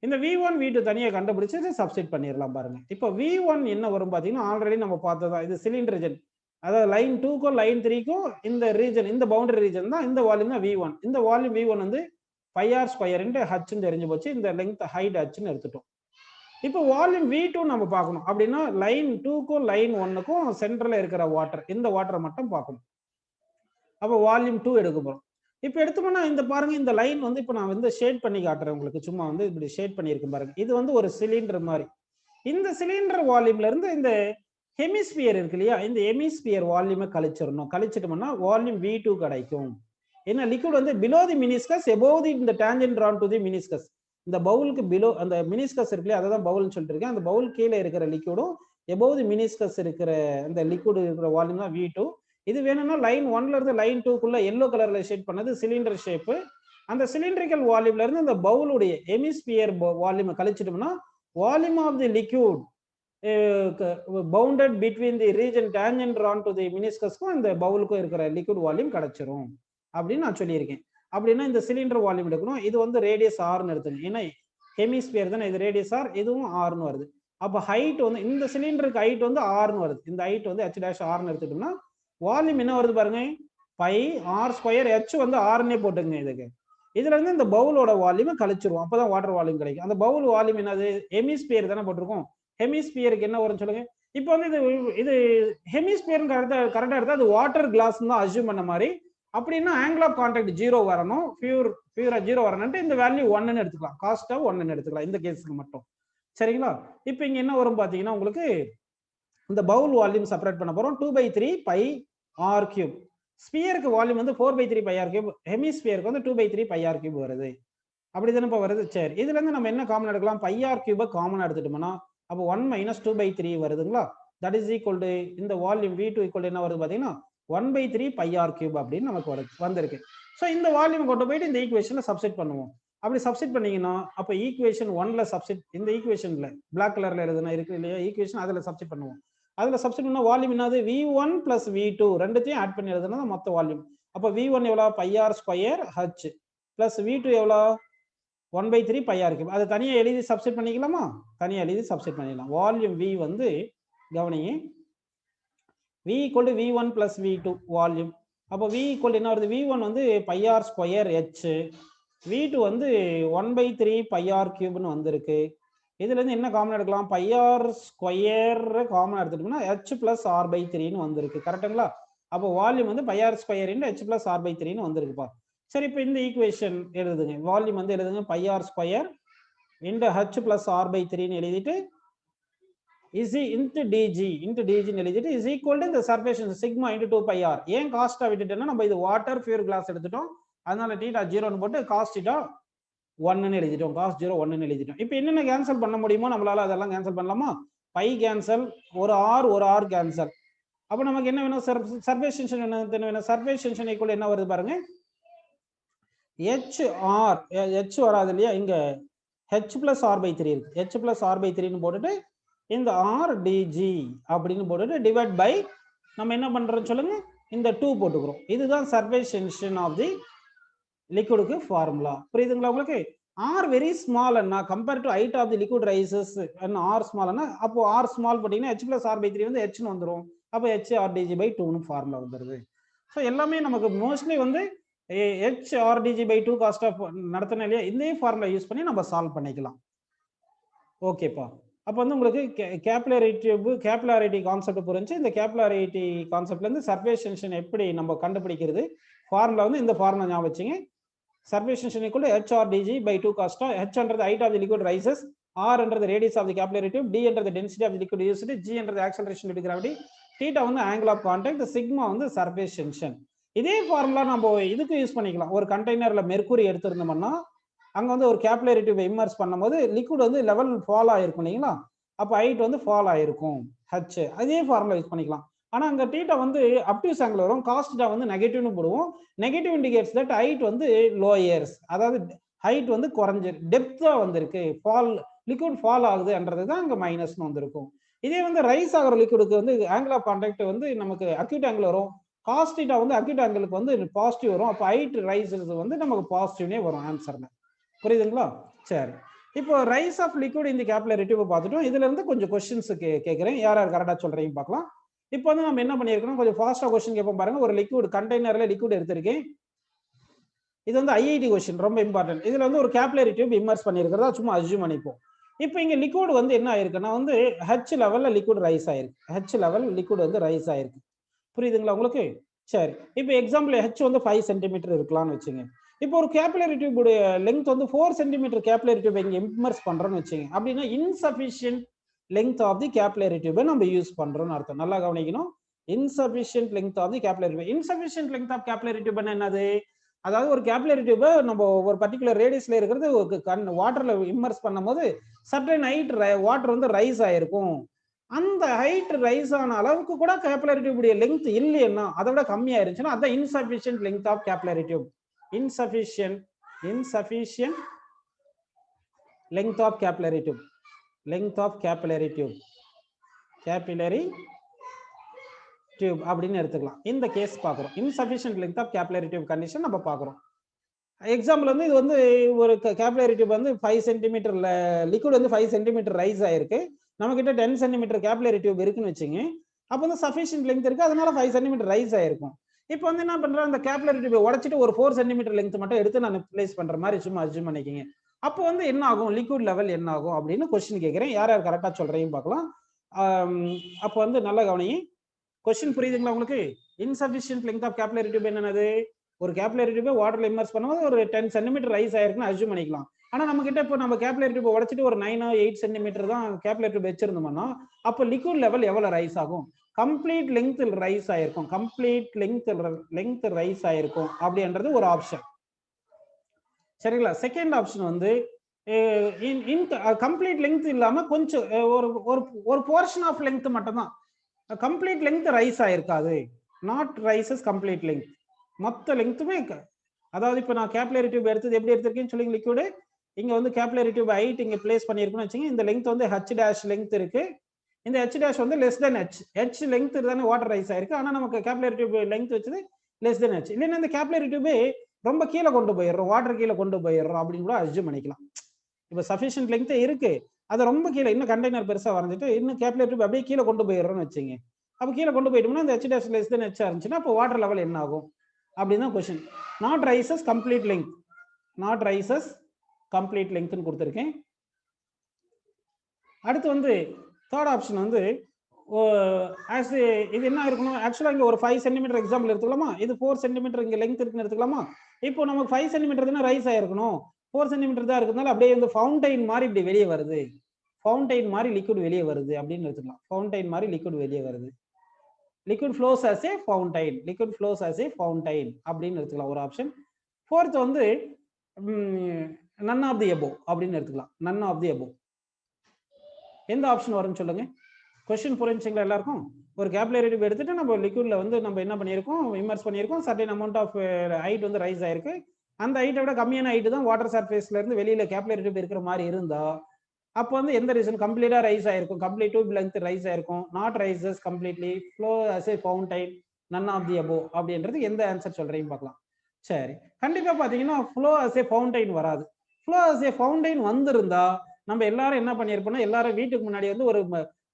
இந்த V1 V2 தனியாக கண்டுபிடிச்சு இதை சப்ஸ்டிட் பண்ணிடலாம் பாருங்க. இப்போ V1 என்ன வரும் பார்த்தீங்கன்னா ஆல்ரெடி நம்ம பார்த்ததா, இது சிலிண்டர் ரீஜன். அதாவது லைன் 2க்கும் லைன் 3க்கும் இந்த ரீஜன், இந்த பவுண்டரி ரீஜன் தான் இந்த வால்யூம் தான் V1. இந்த வால்யூம் V1 வந்து πr ஸ்கொயர் இன்டு ஹச்ன்னு தெரிஞ்சு போச்சு. இந்த லெங்த் ஹைட் ஹச்ன்னு எடுத்துட்டோம். இப்போ வால்யூம் V2 நம்ம பார்க்கணும். அப்படின்னா லைன் 2க்கும் லைன் 1க்கும் சென்டர்ல இருக்கிற வாட்டர், இந்த வாட்டரை மட்டும் பார்க்கணும். அப்போ வால்யூம் 2 எடுக்க போறோம். இப்போ எடுத்தோம்னா இந்த பாருங்க, இந்த லைன் வந்து இப்போ நான் வந்து ஷேட் பண்ணி காட்டுறேன் உங்களுக்கு. சும்மா வந்து இப்படி ஷேட் பண்ணியிருக்கேன் பாருங்க. இது வந்து ஒரு சிலிண்டர் மாதிரி. இந்த சிலிண்டர் வால்யூம்ல இருந்து இந்த ஹெமிஸ்பியர் இருக்கு இல்லையா? இந்த ஹெமிஸ்பியர் வால்யூமை கழிச்சிடணும். கழிச்சிட்டோம்னா வால்யூம் V2 கிடைக்கும். ஏன்னா லிக்விட் வந்து பிலோ தி மினிஸ்கஸ், எபோவ் தி இந்த tangent drawn to the meniscus. இந்த பவுலுக்கு பிலோ அந்த மினிஸ்கஸ் இருக்கு இல்லையா? அதான் பவுல்னு சொல்லிட்டு இருக்கேன். அந்த பவுல் கீழே இருக்கிற லிக்விடும் எபோவ் தி மினிஸ்கஸ் இருக்கிற அந்த லிக்விட் இருக்கிற வால்யூம் தான் V2. இது வேணும்னா லைன் 1ல இருந்து லைன் 2க்குள்ள எல்லோ கலர்ல ஷேட் பண்ணது சிலிண்டர் ஷேப்பு. அந்த சிலிண்டரிக்கல் வால்யூம்ல இருந்து இந்த பவுலுடைய ஹெமிஸ்பியர் வால்யூமை கழிச்சிட்டோம்னா volume of the liquid bounded between the region tangent drawn to the மினிஸ்கஸ்க்கும் இந்த பவுலுக்கும் இருக்கிற லிக்விட் வால்யூம் கிடைச்சிரும் அப்படின்னு நான் சொல்லியிருக்கேன். அப்படின்னா இந்த சிலிண்டர் வால்யூம் எடுக்கணும். இது வந்து ரேடியஸ் ஆர்னு எடுத்துங்க. ஏன்னா ஹெமிஸ்பியர் தானே, இது ரேடியஸ் ஆர், இதுவும் ஆர்னு வருது. அப்போ ஹைட் வந்து இந்த சிலிண்டருக்கு ஹைட் வந்து ஆர்னு வருது. இந்த ஹைட் வந்து h dash ஆர்னு எடுத்துட்டோம்னா வால்யூம் என்ன வருது பாருங்க, பை ஆர் ஸ்கொயர். h வந்து ஆர்னே போட்டுங்க. இதுக்கு இதுல இருந்து இந்த பவுலோட வால்யூமை கழிச்சிருவோம். அப்பதான் வாட்டர் வால்யூம் கிடைக்கும். அந்த பவுல் வால்யூம் என்னது? ஹெமிஸ்பியர் தானே போட்டிருக்கோம். ஹெமிஸ்பியருக்கு என்ன வரும்னு சொல்லுங்க. இப்போ வந்து இது ஹெமிஸ்பியர் கரெக்டா எடுத்தா அது வாட்டர் கிளாஸ் தான் அஸ்யூம் பண்ண மாதிரி. அப்படின்னா ஆங்கிள் ஆஃப் கான்டாக்ட் 0 வரணும். பியூரா 0 வரணும்ட்டு இந்த வேல்யூ 1ன்னு எடுத்துக்கலாம். காஸ்ட் 1ன்னு எடுத்துக்கலாம் இந்த கேஸுக்கு மட்டும். சரிங்களா? இப்போ இங்க என்ன வரும் பாத்தீங்கன்னா உங்களுக்கு இந்த பவுல் வால்யூம் செப்பரேட் பண்ண போறோம். 2/3 பை ஆர் கியூப். ஸ்பியருக்கு வால்யூம் வந்து 4/3 பை ஆர் கியூப். ஹெமிஸ்பியருக்கு வந்து 2/3 பை ஆர் கியூப் வருது. அப்படிதானே இப்போ வருது. சரி, இதுல இருந்து நம்ம என்ன காமன் எடுக்கலாம்? பை ஆர் கியூபை காமன் எடுத்துட்டோம்னா அப்போ 1 - 2/3 வருதுங்களா? தட் இஸ் ஈக்குவல் டு இந்த வால்யூம் V2 ஈக்குவல் என்ன வருது பாத்தீங்கன்னா 1/3 பை ஆர் கியூப் அப்படின்னு நமக்கு வந்திருக்கு. ஸோ இந்த வால்யூம் கொண்டு போயிட்டு இந்த ஈக்குவேஷன்ல சப்ஸ்டிட் பண்ணுவோம். அப்படி சப்ஸ்டிட் பண்ணீங்கன்னா அப்போ ஈக்குவேஷன் 1ல சப்ஸ்டிட், இந்த ஈக்குவேஷன்ல பிளாக் கலர்ல எழுதுனா இருக்கு இல்லையா ஈக்குவேஷன், அதுல சப்ஸ்டிட் பண்ணுவோம். அதுல சப்ஸ்டிட் பண்ணா வால்யூம் என்னது? V1 + V2 ரெண்டுத்தையும் ஆட் பண்ணி எழுதுனா மொத்த வால்யூம். அப்போ V1 எவ்வளோ? πr² h + V2 எவ்வளோ? 1/3 பை ஆர் கியூப். அதை தனியாக எழுதி சப்ஸ்டிட் பண்ணிக்கலாமா? தனியாக எழுதி சப்ஸ்டிட் பண்ணிடலாம். வால்யூம் V வந்து கவனிங்க, V = V1 + V2 வால்யூம். அப்போ V = என்ன வருது? V1 வந்து πr² h, V2 வந்து 1/3 பை ஆர் கியூப்னு வந்திருக்கு. இதுல இருந்து என்ன காமன் எடுக்கலாம்? πr² காமன் எடுத்துட்டோம்னா h + r/3ன்னு வந்திருக்கு. கரெக்டுங்களா? அப்போ வால்யூம் வந்து πr² × h + r/3ன்னு வந்திருக்குப்பா. சரி, இப்போ இந்த ஈக்குவேஷன் எழுதுங்க. வால்யூம் வந்து எழுதுங்க πr² × h + r/3ன்னு எழுதிட்டு is into dg எழுதிட்டு is equal to இந்த சர்ஃபேஸ் சிக்மா into 2 πr. ஏன் காஸ்டா விட்டுட்டேன்னா நம்ம இது வாட்டர் பியூர் கிளாஸ் எடுத்துட்டோம். அதனால θ 0ன்னு போட்டு cos θ 1ன்னு எழுதிட்டோம். cos 0 1ன்னு எழுதிட்டோம். இப்போ என்னென்ன கேன்சல் பண்ண முடியுமோ நம்மளால அதெல்லாம் கேன்சல் பண்ணலாமா? பை கேன்சல், ஒரு ஆர் கேன்சல். அப்போ நமக்கு என்ன வேணும்? சர்ஃபேஸ் டென்ஷன் என்ன வேணும்? சர்ஃபேஸ் டென்ஷன் ஈக்குவல் என்ன வருது பாருங்க, h வராது இல்லையா? இங்க h + r/3 இருக்கு. h + r/3ன்னு போட்டுட்டு இந்த r dg அப்படின்னு போட்டுட்டு டிவைட் பை நம்ம என்ன பண்றோம் சொல்லுங்க, இந்த 2 போட்டுக்கிறோம். இதுதான் சர்ஃபேஸ் டென்ஷன் ஆஃப் தி லிக்விடுக்கு ஃபார்முலா. புரியுதுங்களா உங்களுக்கு? r வெரி ஸ்மால் அண்ணா compare to height of the liquid rises and r small அண்ணா. அப்போ r ஸ்மால் போட்டீங்கன்னா h + r/3 வந்து h ன்னு வந்துடும். அப்போ h r dg/2ன்னு ஃபார்முலா வந்துருது. ஸோ எல்லாமே நமக்கு மோஸ்ட்லி வந்து HRDG/2 காஸ்ட் ஆஃப் நடத்தின இல்லையா, இந்த ஃபார்முலா யூஸ் பண்ணி நம்ம சால்வ் பண்ணிக்கலாம். ஓகேப்பா. அப்போ வந்து உங்களுக்கு கேப்லாரிட்டி கான்செப்ட் புரிஞ்சு, இந்த கேப்லாரிட்டி கான்செப்ட்ல இருந்து சர்ஃபேஸ் டென்ஷன் எப்படி நம்ம கண்டுபிடிக்கிறது, ஃபார்முலா வந்து இந்த ஃபார்முலா ஞாபகம் வச்சுங்க. Surface tension equal to HRDG/2 cos theta. H under the height of the liquid rises, R under the radius of the capillary tube, D under the density of the liquid used, G under the acceleration due to gravity, theta வந்து angle of contact, sigma வந்து surface tension. இதே formula நம்ம இதுக்கு use பண்ணிக்கலாம். ஒரு கண்டெய்னர்ல mercury எடுத்திருந்தோம்னா அங்க வந்து ஒரு கேபிலரி டியூப் இம்மர்ஸ் பண்ணும்போது லிக்விட் வந்து லெவல் ஃபால் ஆயிருக்கும் இல்லைங்களா, அப்ப ஹைட் வந்து ஃபால் ஆயிருக்கும் H. அதே ஃபார்முலா யூஸ் பண்ணிக்கலாம். ஆனா அங்க தீட்டா வந்து அப்டியூஸ் ஆங்கிள் வரும், காஸ் தீட்டா வந்து நெகட்டிவ்னு போடுவோம். நெகட்டிவ் இண்டிகேட்ஸ் தட் ஹைட் வந்து லோயர்ஸ், அதாவது ஹைட் வந்து குறைஞ்சு டெப்தா வந்திருக்கு, ஃபால் லிக்விட் ஃபால் ஆகுதுன்றது தான் அங்க மைனஸ்னு வந்திருக்கும். இதே வந்து ரைஸ் ஆகிற லிக்விடுக்கு வந்து ஆங்கிள் ஆஃப் கான்டாக்ட் வந்து நமக்கு அக்யூட் ஆங்கிள் வரும், காஸ் தீட்டா வந்து அக்யூட் ஆங்கிளுக்கு வந்து பாசிட்டிவ் வரும். அப்போ ஹைட் ரைஸ் வந்து நமக்கு பாசிட்டிவ்னே வரும் ஆன்சர்ல. புரியுதுங்களா? சரி, இப்போ ரைஸ் ஆஃப் லிக்விட் இந்த கேப்லரி டியூப் பார்த்துட்டோம். இதுல இருந்து கொஞ்சம் கொஸ்டின்ஸ் கேட்கிறேன், யார் யார் கரெக்டா சொல்றீங்க பார்க்கலாம். இப்போ வந்து நம்ம என்ன பண்ணியிருக்கோம், கொஞ்சம் ஃபாஸ்டா கொஸ்டின் கேட்போம் பாருங்க. ஒரு லிக்விட் கண்டெய்னர்ல லிக்விட் எடுத்திருக்கேன். இது வந்து ஐஐடி கொஸ்டின், ரொம்ப இம்பார்ட்டன்ட். இதுல வந்து ஒரு கேப்லரி டியூப் இம்மர்ஸ் பண்ணியிருக்கிறதா சும்மா அஸ்யூம் பண்ணிப்போம். இப்போ இங்க லிக்விட் வந்து என்ன ஆயிருக்குன்னா வந்து ஹெச் லெவல்ல லிக்விட் ரைஸ் ஆயிருக்கு, ஹெச் லெவல் லிக்விட் வந்து ரைஸ் ஆயிருக்கு. புரியுதுங்களா உங்களுக்கு? சரி, இப்போ எக்ஸாம்பிள் ஹெச் வந்து 5 சென்டிமீட்டர் இருக்கலாம்னு வச்சுங்க. இப்போ ஒரு கேப்லரி டியூப் லெங்த் வந்து 4 சென்டிமீட்டர் கேப்லரி டியூப் இங்க இம்மர்ஸ் பண்றோம்னு வச்சுங்க. அப்படின்னா insufficient length of the capillary tube நம்ம யூஸ் பண்றோம்னு அர்த்தம். நல்லா கவனிக்கணும். insufficient length of the capillary tube. insufficient length of capillary tube என்னது? அதாவது ஒரு கேப்லரி டியூப் நம்ம ஒரு பர்டிகுலர் ரேடியஸ்ல இருக்கிறது வாட்டர்ல இம்மர்ஸ் பண்ணும்போது சர்டன் ஹைட் வாட்டர் வந்து ரைஸ் ஆயிருக்கும். அந்த ஹைட் ரைஸ் ஆன அளவுக்கு கூட கேப்லரி டியூபுடைய லெங்த் இல்லைன்னா, அதை விட கம்மியா இருந்துச்சுன்னா அதான் insufficient length of capillary tube. insufficient length of capillary tube. length of capillary tube அப்படின்னு எடுத்துக்கலாம். இந்த கேஸ் பார்க்குறோம், insufficient length of capillary tube condition நம்ம பார்க்குறோம். எக்ஸாம்பிள் வந்து இது வந்து ஒரு கேப்லரி டியூப் வந்து 5 சென்டிமீட்டர்ல லிக்விட் வந்து 5 சென்டிமீட்டர் ரைஸ் ஆயிருக்கு. நம்ம கிட்ட 10 சென்டிமீட்டர் கேப்லரி டியூப் இருக்குன்னு வச்சுங்க. அப்போ வந்து சஃபிஷியன்ட் லெங்த் இருக்கு, அதனால 5 சென்டிமீட்டர் ரைஸ் ஆயிருக்கும். இப்போ வந்து என்ன பண்றேன், அந்த கேப்லரி டியூப் உடைச்சிட்டு ஒரு 4 சென்டிமீட்டர் லெங்த் மட்டும் எடுத்து நான் பிளேஸ் பண்ற மாதிரி சும்மா அஸ்யூம் பண்ணிக்கிங்க. அப்போ வந்து என்ன ஆகும், லிக்விட் லெவல் என்ன ஆகும் அப்படின்னு கொஸ்டின் கேட்கிறேன். யார் யார் கரெக்டா சொல்றீங்க பார்க்கலாம். அப்போ வந்து நல்லா கவனிங்க, கொஸ்டின் புரியுதுங்களா உங்களுக்கு? Insufficient length of capillary tube என்னது? ஒரு கேப்லரி டியூப் வாட்டர்ல இம்மர்ஸ் பண்ணும்போது ஒரு 10 சென்டிமீட்டர் ரைஸ் ஆயிருக்குன்னு அஸ்யூம் பண்ணிக்கலாம். ஆனா நம்ம கிட்ட இப்போ நம்ம கேப்லரி டியூப் உடைச்சிட்டு ஒரு 9 or 8 சென்டிமீட்டர் தான் கேப்லரி டியூப் வச்சிருந்தோம்னா அப்போ லிக்விட் லெவல் எவ்வளவு ரைஸ் ஆகும்? கம்ப்ளீட் லெங்த் ரைஸ் ஆயிருக்கும், கம்ப்ளீட் லெங்த் ரைஸ் ஆயிருக்கும் அப்படின்றது ஒரு ஆப்ஷன். சரிங்களா? செகண்ட் ஆப்ஷன் வந்து கம்ப்ளீட் லெங்த் இல்லாம கொஞ்சம் ஒரு போர்ஷன் ஆஃப் லெங்த் மட்டும் தான், கம்ப்ளீட் லெங்த் ரைஸ் ஆயிருக்காது. நாட் ரைசஸ் கம்ப்ளீட் லெங்த், மொத்த லெங்த்துமே. அதாவது இப்போ நான் கேப்லரி டியூப் எடுத்தது எப்படி எடுத்திருக்கேன்னு சொல்லுங்க, லிக்விடு இங்க வந்து கேப்லரி டியூப் ஹைட் இங்க பிளேஸ் பண்ணிருக்குன்னு வச்சுங்க. இந்த லெங்த் வந்து H' லெங்த் இருக்கு, இந்த H' வந்து லெஸ் தென் H லெங்த் தானே வாட்டர் ரைஸ் ஆயிருக்கு. ஆனா நமக்கு கேப்லரி டியூப் லெங்த் வச்சது லெஸ் தென் H. இல்லைன்னா இந்த கேப்லரி டியூபே ரொம்ப கீழே கொண்டு போயிடுறோம், வாட்டர் கீழே கொண்டு போயிடுறோம் அப்படின்னு கூட அஸ்யூம் பண்ணிக்கலாம். இப்போ சஃபிஷியன்ட் லெங்த் இருக்கு, அது ரொம்ப கீழே இன்னும் கண்டெய்னர் பெருசா வரைஞ்சிட்டு இன்னும் கேப்லரி டியூப் அப்படியே கீழே கொண்டு போயிடுறோம்னு வச்சுங்க. அப்போ கீழே கொண்டு போயிட்டோம்னா இந்த H' லெஸ் தென் H இருந்துச்சுன்னா அப்போ வாட்டர் லெவல் என்ன ஆகும் அப்படின்னு தான் question. Not rises complete length, not rises complete லெங்த்னு கொடுத்துருக்கேன். அடுத்து வந்து தேர்ட் ஆப்ஷன் வந்து இது என்ன இருக்கணும், ஆக்சுவலா இங்க ஒரு 5 சென்டிமீட்டர் எக்ஸாம்பிள் எடுத்துக்கலாமா, இது 4 சென்டிமீட்டர் இங்க லெங்த் இருக்குன்னு எடுத்துக்கலாமா. இப்போ நமக்கு 5 சென்டிமீட்டர் தானே ரைஸ் ஆயிருக்கணும், 4 சென்டிமீட்டர் தான் இருக்கிறதுனால அப்படியே வந்து ஃபவுண்டைன் மாதிரி இப்படி வெளியே வருது, ஃபவுண்டைன் மாதிரி லிக்விட் வெளியே வருது அப்படின்னு எடுத்துக்கலாம். ஃபவுண்டைன் மாதிரி லிக்விட் வெளியே வருது, liquid flows as a fountain, liquid flows as a fountain அப்படின்னு எடுத்துக்கலாம் ஒரு ஆப்ஷன். ஃபோர்த் வந்து நன் ஆஃப் தி அபோவ் அப்படின்னு எடுத்துக்கலாம், நன் ஆஃப் தி அபோவ். எந்த ஆப்ஷன் வரும்னு சொல்லுங்க. கொஸ்டின் புரிஞ்சுங்களா எல்லாருக்கும்? ஒரு கேப்லரி டியூப் எடுத்துட்டு நம்ம லிக்விட்ல வந்து நம்ம என்ன பண்ணியிருக்கோம், இம்மர்ஸ் பண்ணியிருக்கோம், சர்டன் அமௌண்ட் ஆஃப் ஹைட் வந்து ரைஸ் ஆயிருக்கு. அந்த ஹைட்டை விட கம்மியான ஹைட் தான் வாட்டர் சர்ஃபேஸ்ல இருந்து வெளியில கேப்லரி டியூப் இருக்கிற மாதிரி இருந்தா அப்போ வந்து எந்த ரீசன் கம்ப்ளீட்டா ரைஸ் ஆயிருக்கும், கம்ப்ளீட் டியூப் லெங்த் ரைஸ் ஆயிருக்கும், not rises completely, flow as a fountain, none of the above அப்படின்றது எந்த ஆன்சர் சொல்றீங்க பார்க்கலாம். சரி, கண்டிப்பா பாத்தீங்கன்னா ஃப்ளோ as a fountain வராது. ஃப்ளோ as a fountain வந்திருந்தா நம்ம எல்லாரும் என்ன பண்ணியிருப்போம்னா எல்லாரும் வீட்டுக்கு முன்னாடி வந்து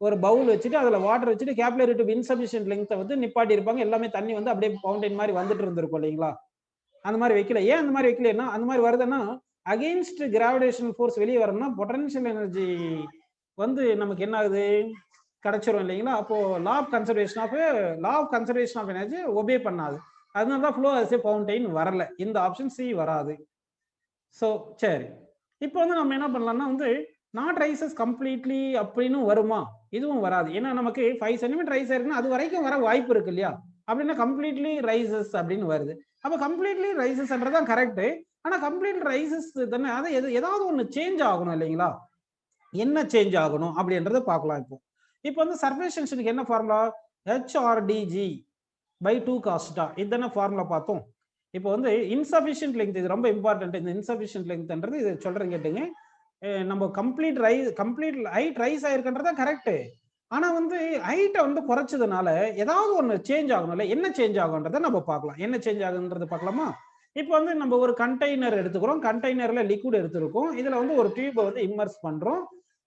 ஒரு பவுல் வச்சுட்டு அதுல வாட்டர் வச்சுட்டு கேப்லரி டியூப் இன்சஃபிஷியன்ட் லெங்த்தை வந்து நிப்பாட்டி இருப்பாங்க, எல்லாமே தண்ணி வந்து அப்படியே ஃபவுண்டைன் மாதிரி வந்துட்டு இருந்திருக்கும் இல்லைங்களா. அந்த மாதிரி வைக்கல. ஏன் அந்த மாதிரி வைக்கலன்னா, அந்த மாதிரி வருதுன்னா அகைன்ஸ்ட் கிராவிடேஷனல் ஃபோர்ஸ் வெளியே வரணும்னா பொட்டன்ஷியல் எனர்ஜி வந்து நமக்கு என்ன ஆகுது, கிடைச்சிரும் இல்லைங்களா? அப்போ law of conservation of energy obey பண்ணாது. அதனால தான் ஃப்ளோ அஸ் எ ஃபவுண்டைன் வரல. இந்த ஆப்ஷன் சி வராது. ஸோ சரி, இப்போ வந்து நம்ம என்ன பண்ணலாம்னா வந்து நாட் ரைசஸ் கம்ப்ளீட்லி அப்படின்னு வருமா? இதுவும் வராது. ஏன்னா நமக்கு 5 சென்டிமீட்டர் ரைஸ் ஆயிருக்குன்னா அது வரைக்கும் வர வாய்ப்பு இருக்கு இல்லையா? அப்படின்னா கம்ப்ளீட்லி ரைசஸ் அப்படின்னு வருது. அப்ப கம்ப்ளீட்லி ரைசஸ்ன்றதான் கரெக்ட். ஆனா கம்ப்ளீட் ரைசஸ் தானே, அது ஏதாவது ஒண்ணு சேஞ்ச் ஆகணும் இல்லைங்களா? என்ன சேஞ்ச் ஆகணும் அப்படின்றத பார்க்கலாம். இப்போ வந்து சர்ஃபேஸ் டென்ஷனுக்கு என்ன ஃபார்முலா? HRDG by 2 cos θ. இதுதானே ஃபார்முலா பார்த்தோம். இப்போ வந்து இன்சஃபிஷியன்ட் லெங்த், இது ரொம்ப இம்பார்ட்டன்ட். இந்த இன்சஃபிஷியன்ட் லெங்த்ன்றது இது சொல்றேன் கேட்டுங்க. நம்ம கம்ப்ளீட் ஹைட் ரைஸ் ஆயிருக்குன்றதா கரெக்ட். ஆனா வந்து ஹைட்டை வந்து குறைச்சதுனால ஏதாவது ஒன்று சேஞ்ச் ஆகணும்ல. என்ன சேஞ்ச் ஆகுன்றதை நம்ம பார்க்கலாம். என்ன சேஞ்ச் ஆகுன்றது பார்க்கலாமா? இப்போ வந்து நம்ம ஒரு கண்டெய்னர் எடுத்துக்கிறோம். கண்டெய்னர்ல லிக்விட் எடுத்திருக்கோம். இதுல வந்து ஒரு டியூபை வந்து இம்மர்ஸ் பண்றோம்.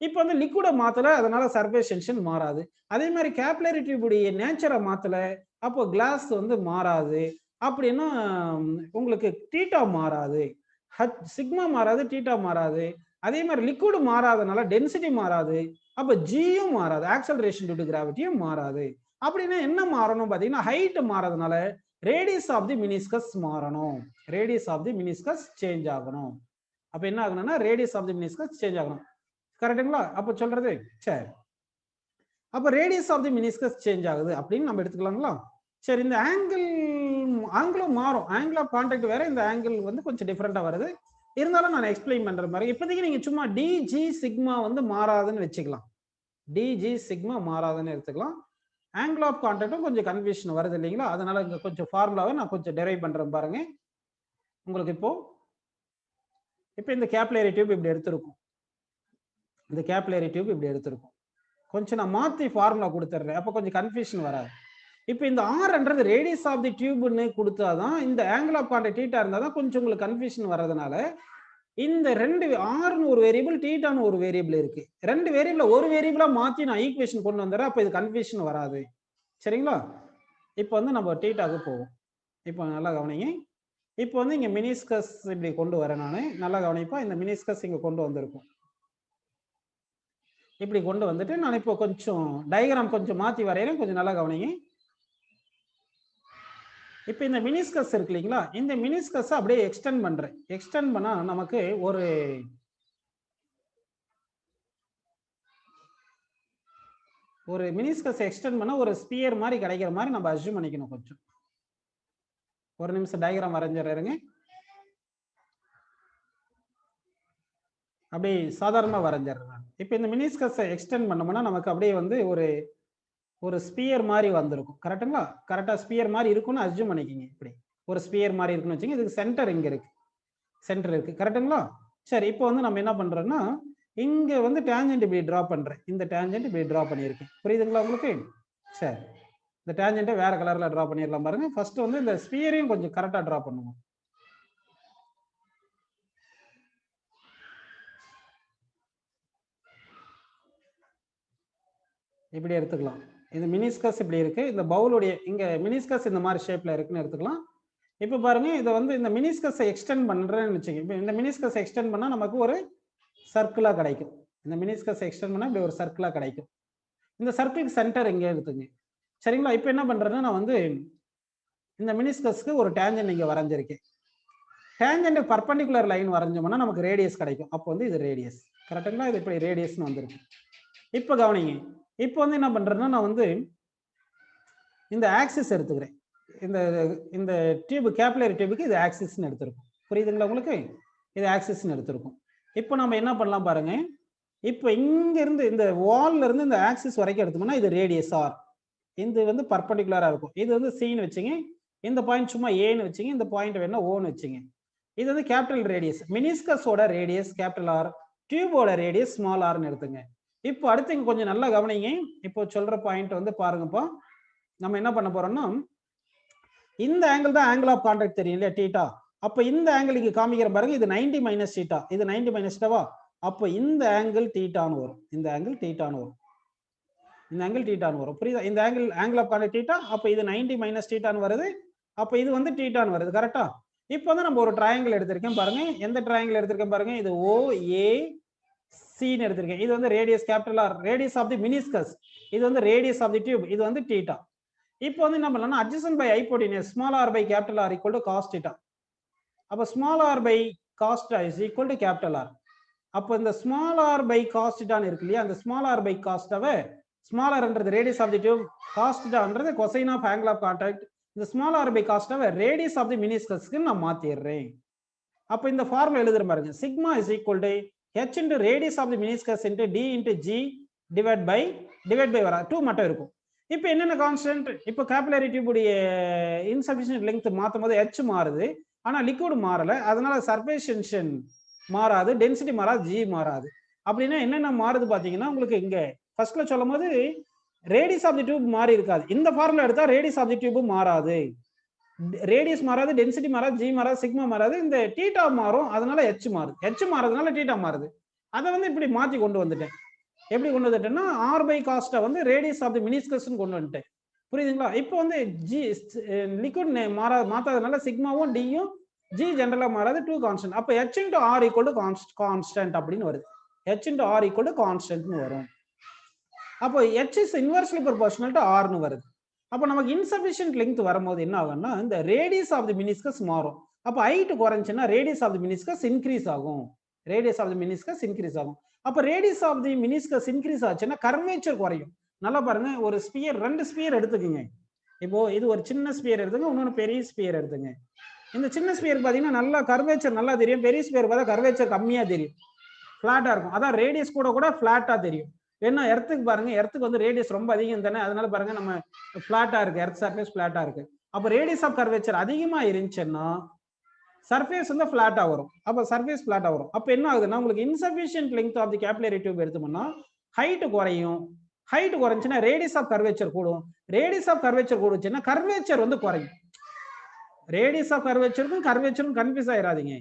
இப்போ வந்து லிக்விடை மாத்தல, அதனால சர்ஃபேஸ் டென்ஷன் மாறாது. அதே மாதிரி கேப்லரி டியூபுடைய நேச்சரை மாத்தல, அப்போ கிளாஸ் வந்து மாறாது. அப்படின்னா உங்களுக்கு தீட்டா மாறாது, சிக்மா மாறாது, தீட்டா மாறாது. அதே மாதிரி லிக்விட் மாறாதனால டென்சிட்டி மாறாது. அப்ப ஜியும் மாறாது, ஆக்சலரேஷன் டியூ டு கிராவிட்டியும் மாறாது. அப்படின்னா என்ன மாறணும் பாத்தீங்கன்னா, ஹைட் மாறதுனால ரேடியஸ் ஆஃப் தி மினிஸ்கஸ் மாறணும். Radius of the meniscus change ஆகணும். அப்ப என்ன ஆகணும்னா radius of the meniscus change ஆகணும். கரெக்டுங்களா? அப்ப சொல்றது சரி. அப்ப radius of the meniscus change ஆகுது அப்படின்னு நம்ம எடுத்துக்கலாங்களா? சரி, இந்த ஆங்கிளும் மாறும். ஆங்கிள் ஆஃப் கான்டாக்ட் வேற, இந்த ஆங்கிள் வந்து கொஞ்சம் டிஃபரெண்டா வருது. இருந்தாலும் நான் எக்ஸ்பிளைன் பண்ற மாதிரி இப்போதைக்கு நீங்க சும்மா டிஜி சிக்மா வந்து மாறாதுன்னு வச்சுக்கலாம். டிஜி சிக்மா மாறாதுன்னு எடுத்துக்கலாம். ஆங்கிள் ஆஃப் கான்டாக்டும் கொஞ்சம் கன்ஃபியூஷன் வருது இல்லைங்களா? அதனால இங்க கொஞ்சம் ஃபார்முலாவை நான் கொஞ்சம் டெரைவ் பண்றேன் பாருங்க உங்களுக்கு. இப்போ இந்த கேப்லரி டியூப் இப்படி எடுத்திருக்கும். இந்த கேப்லரி டியூப் இப்படி எடுத்திருக்கும். கொஞ்சம் நான் மாத்தி ஃபார்முலா கொடுத்துட்றேன், அப்போ கொஞ்சம் கன்ஃபியூஷன் வராது. இப்போ இந்த ஆர்ன்றது ரேடியஸ் ஆஃப் தி டியூப்னு கொடுத்தாதான், இந்த ஆங்கிள் ஆஃப் கான்டாக்ட் தீட்டா இருந்தால் தான் கொஞ்சம் உங்களுக்கு கன்ஃபியூஷன் வர்றதுனால இந்த ரெண்டு ஆர்னு ஒரு வேரியபிள், தீட்டான்னு ஒரு வேரியபிள் இருக்கு. ரெண்டு வேரியபிள ஒரு வேரியபிளா மாத்தி நான் ஈக்குவேஷன் கொண்டு வந்துடுறேன். அப்போ இது கன்ஃபியூஷன் வராது. சரிங்களா? இப்போ வந்து நம்ம தீட்டாக்கு போவோம். இப்போ நல்லா கவனிங்க. இப்போ வந்து இங்க மினிஸ்கஸ் இப்படி கொண்டு வரேன் நான். நல்லா கவனிப்பா, இந்த மினிஸ்கஸ் இங்க கொண்டு வந்திருக்கும். இப்படி கொண்டு வந்துட்டு நான் இப்போ கொஞ்சம் டயக்ராம் கொஞ்சம் மாத்தி வரையறேன், கொஞ்சம் நல்லா கவனிங்க. இப்போ இந்த மினிஸ்கஸ் இருக்கு இல்லைங்களா? இந்த மினிஸ்கஸ் அப்படியே எக்ஸ்டெண்ட் பண்றேன். எக்ஸ்டெண்ட் பண்ணா நமக்கு ஒரு மினிஸ்கஸ் எக்ஸ்டெண்ட் பண்ணா ஒரு ஸ்பியர் மாதிரி கிடைக்கிற மாதிரி நம்ம அஸ்யூம் பண்ணிக்கணும். கொஞ்சம் ஒரு நிமிஷம் டயக்ராம் வரைஞ்சிடுறேங்க. அப்படியே சாதாரணமா வரைஞ்சிடுறேன். இப்போ இந்த மினிஸ்கஸை எக்ஸ்டெண்ட் பண்ணோம்னா நமக்கு அப்படியே வந்து ஒரு ஸ்பியர் மாதிரி வந்திருக்கும். கரெக்டுங்களா? கரெக்டா ஸ்பியர் மாதிரி இருக்கும்னு அஸ்யூம் பண்ணிக்கிங்க. இப்படி ஒரு ஸ்பியர் மாதிரி இருக்குன்னு வச்சுங்க. இதுக்கு சென்டர் இங்க இருக்கு, சென்டர் இருக்கு. கரெக்டுங்களா? சரி, இப்போ வந்து நம்ம என்ன பண்றோம்னா இங்க வந்து டேஞ்சென்ட் இப்படி டிரா பண்றேன். இந்த டேஞ்சென்ட் இப்படி டிரா பண்ணியிருக்கேன். புரியுதுங்களா உங்களுக்கு? சரி, இந்த டேஞ்சென்ட்டை வேற கலர்ல டிரா பண்ணிடலாம் பாருங்க. ஃபர்ஸ்ட் வந்து இந்த ஸ்பியரையும் கொஞ்சம் கரெக்டா டிரா பண்ணுவோம். இப்படி எடுத்துக்கலாம். இந்த மினிஸ்கஸ் இப்படி இருக்கு. இந்த பவுலுடைய இங்க மினிஸ்கஸ் இந்த மாதிரி ஷேப்ல இருக்குன்னு எடுத்துக்கலாம். இப்போ பாருங்க, இதை வந்து இந்த மினிஸ்கஸை எக்ஸ்டெண்ட் பண்றேன்னு வச்சுங்க. இப்போ இந்த மினிஸ்கஸ் எக்ஸ்டெண்ட் பண்ணா நமக்கு ஒரு சர்க்கிளா கிடைக்கும். இந்த மினிஸ்கஸ் எக்ஸ்டெண்ட் பண்ணா இப்படி ஒரு சர்க்கிளா கிடைக்கும். இந்த சர்க்கிளுக்கு சென்டர் இங்கே எடுத்துங்க. சரிங்களா? இப்போ என்ன பண்றேன்னா நான் வந்து இந்த மினிஸ்கஸ்க்கு ஒரு டேஞ்சென்ட் இங்க வரைஞ்சிருக்கேன். டேஞ்சென்ட் பர்பெண்டிகுலர் லைன் வரைஞ்சோம்னா நமக்கு ரேடியஸ் கிடைக்கும். அப்போ வந்து இது ரேடியஸ். கரெக்டுங்களா? இது இப்படி ரேடியஸ்னு வந்திருக்கு. இப்போ கவனிங்க. இப்போ வந்து என்ன பண்றேன்னா நான் வந்து இந்த ஆக்சிஸ் எடுத்துக்கிறேன். இந்த டியூப், கேப்லரி டியூபுக்கு இது ஆக்சிஸ்னு எடுத்திருக்கும். புரியுதுங்களா உங்களுக்கு? இது ஆக்சிஸ்னு எடுத்திருக்கும். இப்போ நம்ம என்ன பண்ணலாம் பாருங்க. இப்போ இங்க இருந்து இந்த வால்ல இருந்து இந்த ஆக்சிஸ் வரைக்கும் எடுத்தோம்னா இது ரேடியஸ் ஆர். இது வந்து பர்பெண்டிகுலரா இருக்கும். இது வந்து சின்னு வச்சுங்க. இந்த பாயிண்ட் சும்மா ஏன்னு வச்சுங்க. இந்த பாயிண்ட் வேணா ஓன்னு வச்சுங்க. இது வந்து கேபிட்டல் ரேடியஸ். மினிஸ்கஸோட ரேடியஸ் கேபிட்டல் ஆர், டியூபோட ரேடியஸ் ஸ்மால் ஆர்னு எடுத்துங்க. இப்போ அடுத்து இங்க கொஞ்சம் நல்லா கவனிங்க. இப்போ சொல்ற பாயிண்ட் வந்து பாருங்கப்பா. நம்ம என்ன பண்ண போறோம்னா இந்த ஆங்கிள் தான் ஆங்கிள் ஆஃப் கான்டாக்ட் தெரியும் இல்லையா, தீட்டா. அப்ப இந்த ஆங்கிள் இங்க காமிக்கிற பாருங்க, இது 90 மைனஸ் தீட்டா, இது 90 மைனஸ் தீட்டாவா? அப்ப இந்த ஆங்கிள் தீட்டான்னு வரும். இந்த ஆங்கிள் தீட்டான்னு வரும். இந்த ஆங்கிள் தீட்டான்னு வரும். புரியுதா? இந்த angle angle of contact theta. அப்ப இது 90 மைனஸ் தீட்டான்னு வருது. அப்ப இது வந்து தீட்டான்னு வருது. கரெக்டா? இப்போ வந்து நம்ம ஒரு ட்ரையாங்கிள் எடுத்திருக்கேன் பாருங்க. எந்த ட்ரையாங்கிள் எடுத்திருக்கேன் பாருங்க. இது OAC ன்னு எடுத்திருக்கேன். இது வந்து radius capital R, radius of the meniscus. இது வந்து ரேடியஸ் ஆஃப் தி டியூப். இது வந்து தீட்டா. இப்போ வந்து என்ன பண்ணலாம்னா adjacent by hypotenuse small r by capital R equal to cos theta. அப்ப small r by cos theta is equal to capital R. அப்ப இந்த small r by cos theta இருக்கு இல்லையா, அந்த small r by cos theta small r என்றது radius of the tube, cos theta என்றது cosine of angle of contact. இந்த small r by cos theta radius of the meniscus க்கு நான் மாத்திடுறேன். அப்ப இந்த ஃபார்முலா எழுதுற பாருங்க. Sigma is equal to h into radius of the meniscus into d into g divide by வர 2 மட்டும் இருக்கும். இப்போ என்னென்ன கான்ஸ்டன்ட்? இப்போ கேபிலரி டியூப் உடைய இன்சஃபிஷியன்ட் லெங்த் மாத்தும் போது h மாறுது, ஆனா லிக்விட் மாறல. அதனால சர்ஃபேஸ் டென்ஷன் மாறாது, டென்சிட்டி மாறாது, g மாறாது. அப்படின்னா என்னென்ன மாறுது பாத்தீங்கன்னா, உங்களுக்கு இங்க ஃபர்ஸ்ட்ல சொல்லும் போது ரேடியஸ் ஆஃப் தி டியூப் மாறி இருக்காது. இந்த ஃபார்முலா எடுத்தா ரேடியஸ் ஆஃப் தி டியூப் மாறாது, ரேடியஸ் மாறாது, டென்சிட்டி மாறாது, ஜி மாறாது, சிக்மா மாறாது, இந்த தீட்டா மாறும். அதனால h மாறுது. h மாறதுனால தீட்டா மாறுது. அதை வந்து இப்படி மாத்தி கொண்டு வந்துட்டேன். எப்படி கொண்டு வந்துட்டேன்னா r by cos theta வந்து ரேடியஸ் ஆஃப் தி மினிஸ்கஸ் கொண்டு வந்துட்டேன். புரியுதுங்களா? இப்போ வந்து ஜி லிக்விட் மாத்தாதனால சிக்மாவும் டியும் ஜி ஜெனரலா மாறாது, 2 கான்ஸ்டன்ட். அப்ப h into r equal to constant அப்படின்னு வருது. h into r equal to கான்ஸ்டன்ட்னு வரும். அப்போ h is inversely proportional to r னு வருது. அப்போ நமக்கு இன்சஃபிஷியன்ட் லெங்த் வரும்போது என்ன ஆகும்னா, இந்த ரேடியஸ் ஆஃப் தி மினிஸ்கஸ் மாறும். அப்போ ஹைட் குறைஞ்சுன்னா radius of the meniscus increase ஆகும். Radius of the meniscus increase ஆகும். அப்போ radius of the meniscus increase ஆச்சுன்னா கர்வேச்சர் குறையும். நல்லா பாருங்க, ஒரு ஸ்பியர், 2 ஸ்பியர் எடுத்துக்கோங்க. இப்போ இது ஒரு சின்ன ஸ்பியர் எடுத்துங்க, இன்னொன்று பெரிய ஸ்பியர் எடுத்துங்க. இந்த சின்ன ஸ்பியர் பார்த்தீங்கன்னா நல்லா கர்வேச்சர் நல்லா தெரியும், பெரிய ஸ்பியர் பார்த்தா கர்வேச்சர் கம்மியாக தெரியும், ஃபிளாட்டா இருக்கும். அதான் ரேடியஸ் கூட ஃபிளாட்டா தெரியும். ஏன்னா எர்த்துக்கு பாருங்க, எர்த்துக்கு வந்து ரேடியஸ் ரொம்ப அதிகம் தானே, அதனால பாருங்க நம்ம ஃபிளாட்டா இருக்கு, எர்த் சர்ஃபேஸ் ஃபிளாட்டா இருக்கு. அப்போ ரேடியஸ் ஆஃப் கர்வேச்சர் அதிகமா இருந்துச்சுன்னா சர்ஃபேஸ் வந்து ஃபிளாட்டா வரும். அப்போ சர்ஃபேஸ் ஃபிளாட்டா வரும். அப்போ என்ன ஆகுதுன்னா, உங்களுக்கு insufficient length of the capillary tube எடுத்தோம்னா ஹைட் குறையும். ஹைட் குறைஞ்சுன்னா ரேடியஸ் ஆஃப் கர்வேச்சர் கூடும். ரேடியஸ் ஆஃப் கர்வேச்சர் கூடுச்சுன்னா கர்வேச்சர் வந்து குறையும். ரேடியஸ் ஆஃப் கர்வேச்சரும் கன்ஃபியூஸ் ஆயிராதீங்க.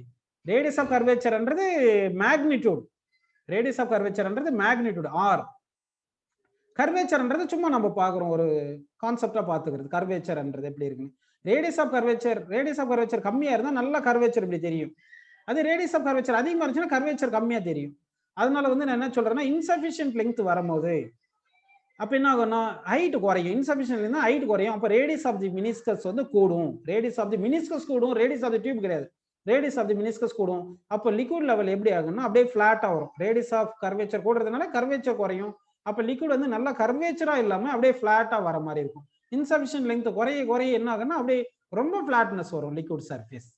ரேடியஸ் ஆஃப் கர்வேச்சர்ன்றது மேக்னிடியூட், ரேடியஸ் ஆஃப் கர்வேச்சர்ன்றது மேக்னிடியூட் ஆர். கர்வேச்சர்ன்றது சும்மா நம்ம பார்க்குறோம், ஒரு கான்செப்டா பார்த்துக்கிறது. கர்வேச்சர்ன்றது எப்படி இருக்குன்னு. ரேடியஸ் ஆஃப் கர்வேச்சர் கம்மியா இருந்தால் நல்லா கர்வேச்சர் இப்படி தெரியும். அது ரேடியஸ் ஆஃப் கர்வேச்சர் அதிகமாக இருந்துச்சுன்னா கர்வேச்சர் கம்மியா தெரியும். அதனால வந்து நான் என்ன சொல்றேன்னா, இன்சஃபிஷியன்ட் லெங்த் வரும்போது அப்ப என்ன ஆகும்னா ஹைட் குறையும். இன்சஃபிஷியன்ட் இருந்தால் ஹைட் குறையும். அப்போ ரேடியஸ் ஆஃப் தி மினிஸ்கஸ் வந்து கூடும். ரேடியஸ் ஆஃப் தி மினிஸ்கஸ் கூடும், ரேடியஸ் ஆஃப் தி டியூப் கிடையாது, ரேடியஸ் ஆஃப் தி மினிஸ்கஸ் கூடும். அப்போ லிக்விட் லெவல் எப்படி ஆகும்னா அப்படியே ஃபிளாட்டா வரும். ரேடியஸ் ஆஃப் கர்வேச்சர் கூடுறதுனால கர்வேச்சர் குறையும். அப்போ லிக்விட் வந்து நல்லா கர்வேச்சரா இல்லாம அப்படியே ஃபிளாட்டா வர மாதிரி இருக்கும். இன்சஃபிஷியன்ட் லெங்த் குறைய என்ன ஆகுன்னா அப்படியே ரொம்ப ஃபிளாட்னஸ் வரும் லிக்விட் சர்ஃபேஸ்.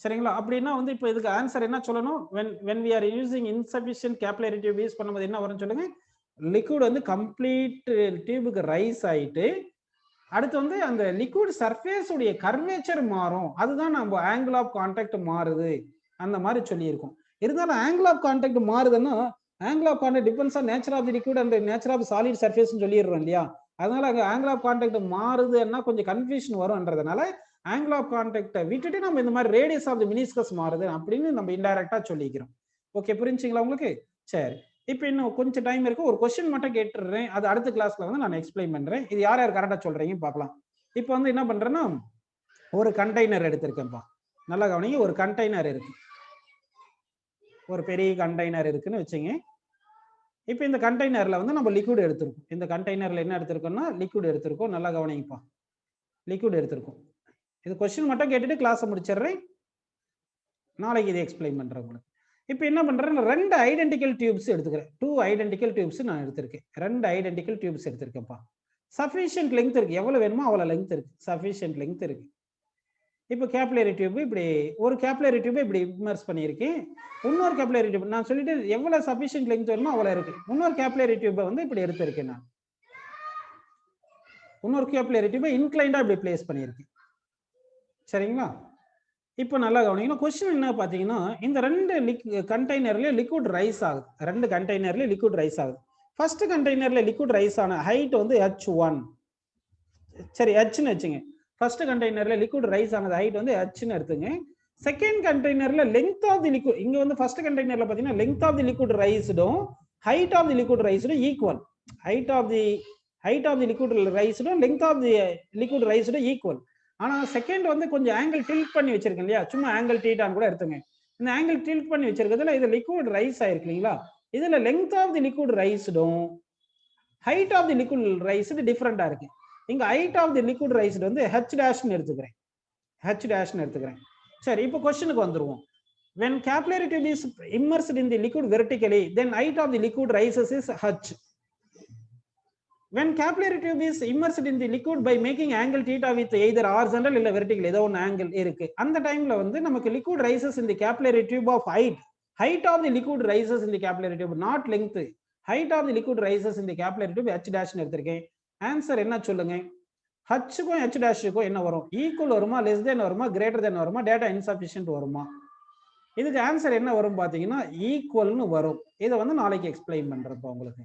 சரிங்களா? அப்படின்னா வந்து இப்போ இதுக்கு ஆன்சர் என்ன சொல்லணும்? when we are using insufficient capillary tube use பண்ணும்போது என்ன வரும்னு சொல்லுங்க. லிக்விட் வந்து கம்ப்ளீட் டியூபுக்கு ரைஸ் ஆயிட்டு அடுத்து வந்து அந்த லிக்விட் சர்ஃபேஸ் உடைய கர்வேச்சர் மாறும். அதுதான் நம்ம ஆங்கிள் ஆஃப் கான்டாக்ட் மாறுது அந்த மாதிரி சொல்லியிருக்கோம். இருந்தாலும் ஆங்கிள் ஆஃப் கான்டாக்ட் மாறுதுன்னா angle of contact depends on nature of the liquid and nature of solid surface சொல்லிடுறோம் இல்லையா? அதனால அங்கே ஆங்கிள் ஆஃப் கான்டாக்ட் மாறுதுன்னா கொஞ்சம் கன்ஃபியூஷன் வரும்ன்றதுனால ஆங்கிள் ஆஃப் கான்டாக்டை விட்டுட்டு நம்ம இந்த மாதிரி ரேடியஸ் ஆஃப் தி மினிஸ்கஸ் மாறுது அப்படின்னு நம்ம இன்டைரக்டா சொல்லிக்கிறோம். ஓகே, புரிஞ்சுங்களா உங்களுக்கு? சரி, இப்போ இன்னும் கொஞ்சம் டைம் இருக்கு. ஒரு கொஸ்டின் மட்டும் கேட்டுடுறேன், அது அடுத்த கிளாஸ்ல வந்து நான் எக்ஸ்பிளைன் பண்றேன். இது யார் யார் கரெக்டா சொல்றீங்கன்னு பார்க்கலாம். இப்போ வந்து என்ன பண்றேன்னா, ஒரு கண்டெய்னர் எடுத்திருக்கேன்ப்பா, நல்லா கவனிங்க. ஒரு கண்டெய்னர் இருக்கு, ஒரு பெரிய கண்டெய்னர் இருக்குன்னு வச்சுங்க. இப்போ இந்த கண்டெய்னர்ல வந்து நம்ம லிக்விட் எடுத்திருக்கோம். இந்த கண்டெய்னர்ல என்ன எடுத்திருக்கோம்னா லிக்விட் எடுத்திருக்கோம். நல்லா கவனிங்கப்பா, லிக்விட் எடுத்திருக்கோம். இது கொஸ்டின் மட்டும் கேட்டுட்டு கிளாஸை முடிச்சிடுறேன், நாளைக்கு இதை எக்ஸ்பிளைன் பண்றேன் உங்களுக்கு. இப்போ என்ன பண்றேன், 2 ஐடென்டிக்கல் டியூப்ஸ் எடுத்துக்கிறேன். 2 ஐடென்டிக்கல் டியூப்ஸ் நான் எடுத்திருக்கேன். 2 ஐடென்டிக்கல் டியூப்ஸ் எடுத்திருக்கேன்ப்பா. சஃபிஷியன்ட் லெங்த் இருக்கு, எவ்வளவு வேணுமோ அவ்வளவு லெங்த் இருக்கு, சஃபிஷியன்ட் லெங்த் இருக்கு. இப்போ கேபிலரி டியூப் இப்படி ஒரு கேபிலரி டியூப் இப்படி இம்மர்ஸ் பண்ணியிருக்கேன். இன்னொரு கேபிலரி டியூப் நான் சொல்லிட்டு எவ்வளவு சஃபிஷியன்ட் லெங்த் வேணுமோ அவ்வளவு இருக்கு. இன்னொரு கேபிலரி டியூப்பை வந்து இப்படி எடுத்திருக்கேன். நான் இன்னொரு கேபிலரி டியூப்பை இன்க்ளைண்டா இப்படி பிளேஸ் பண்ணியிருக்கேன். சரிங்களா? இப்போ நல்லா கவனிக்கணும். கொஸ்டின் என்ன பார்த்தீங்கன்னா, இந்த 2 கண்டெய்னர்ல லிக்விட் ரைஸ் ஆகுது. 2 கண்டெய்னர்ல லிக்விட் ரைஸ் ஆகுது. ஃபர்ஸ்ட் கண்டெய்னர்ல லிக்விட் ரைஸ் ஆன ஹைட் வந்து h1. சரி, ஹ்னு வச்சுங்க. ஃபர்ஸ்ட் கண்டெய்னர்ல லிக்விட் ரைஸ் ஆனது ஹைட் வந்து ஹ்னு எடுத்துங்க. செகண்ட் கண்டெய்னர்ல லெங்த் ஆஃப் தி லிக்விட், இங்க வந்து ஃபர்ஸ்ட் கண்டெய்னர்ல பார்த்தீங்கன்னா லெங்த் ஆஃப் தி லிக்விட் ரைஸ்டும் ஹைட் ஆஃப் தி லிக்விட் ரைஸ்டும் equal. Height of the liquid ரைஸ்டும் லெங்த் ஆஃப் தி லிக்விட் ரைஸ்டும் ஈக்குவல். ஆனா செகண்ட் வந்து கொஞ்சம் ஆங்கிள் டில்ட் பண்ணி வச்சிருக்கேன் இல்லையா, சும்மா ஆங்கிள் தீட்டான்னு கூட எடுத்துங்க. இந்த ஆங்கிள் டில்ட் பண்ணி வச்சிருக்கிறதுல இது லிக்விட் ரைஸ் ஆயிருக்கு இல்லைங்களா, இதுல லெங்த் ஆஃப் தி லிக்விட் ரைஸ்டும் height of the liquid raised டிஃபரெண்டா இருக்கு. இங்க height of the liquid raised வந்து ஹெச் டேஷ்னு எடுத்துக்கிறேன், ஹெச் டேஷ்னு எடுத்துக்கிறேன். சரி, இப்போ क्वेश्चनக்கு வந்துருவோம். when capillary tube is immersed in the liquid vertically, then height of the liquid rises is h. when capillary tube is immersed in the liquid by making angle theta with either horizontal இல்ல vertical ஏதோ ஒன்னு angle இருக்கு, அந்த டைம்ல வந்து நமக்கு liquid rises in the capillary tube of height of the liquid rises in the capillary tube, not length. height of the liquid rises in the capillary tube h dash னு எடுத்துர்க்கேன். Answer என்ன சொல்லுங்க, h க்கும் h dash க்கும் என்ன வரும், equal வருமா, less than வருமா, greater than வருமா, டேட்டா இன்சஃபிஷியன்ட் வருமா? இதுக்கு ஆன்சர் என்ன வரும் பாத்தீங்கன்னா ஈக்குவல்னு வரும். இதை வந்து நாளைக்கு எக்ஸ்பிளைன் பண்றப்ப உங்களுக்கு.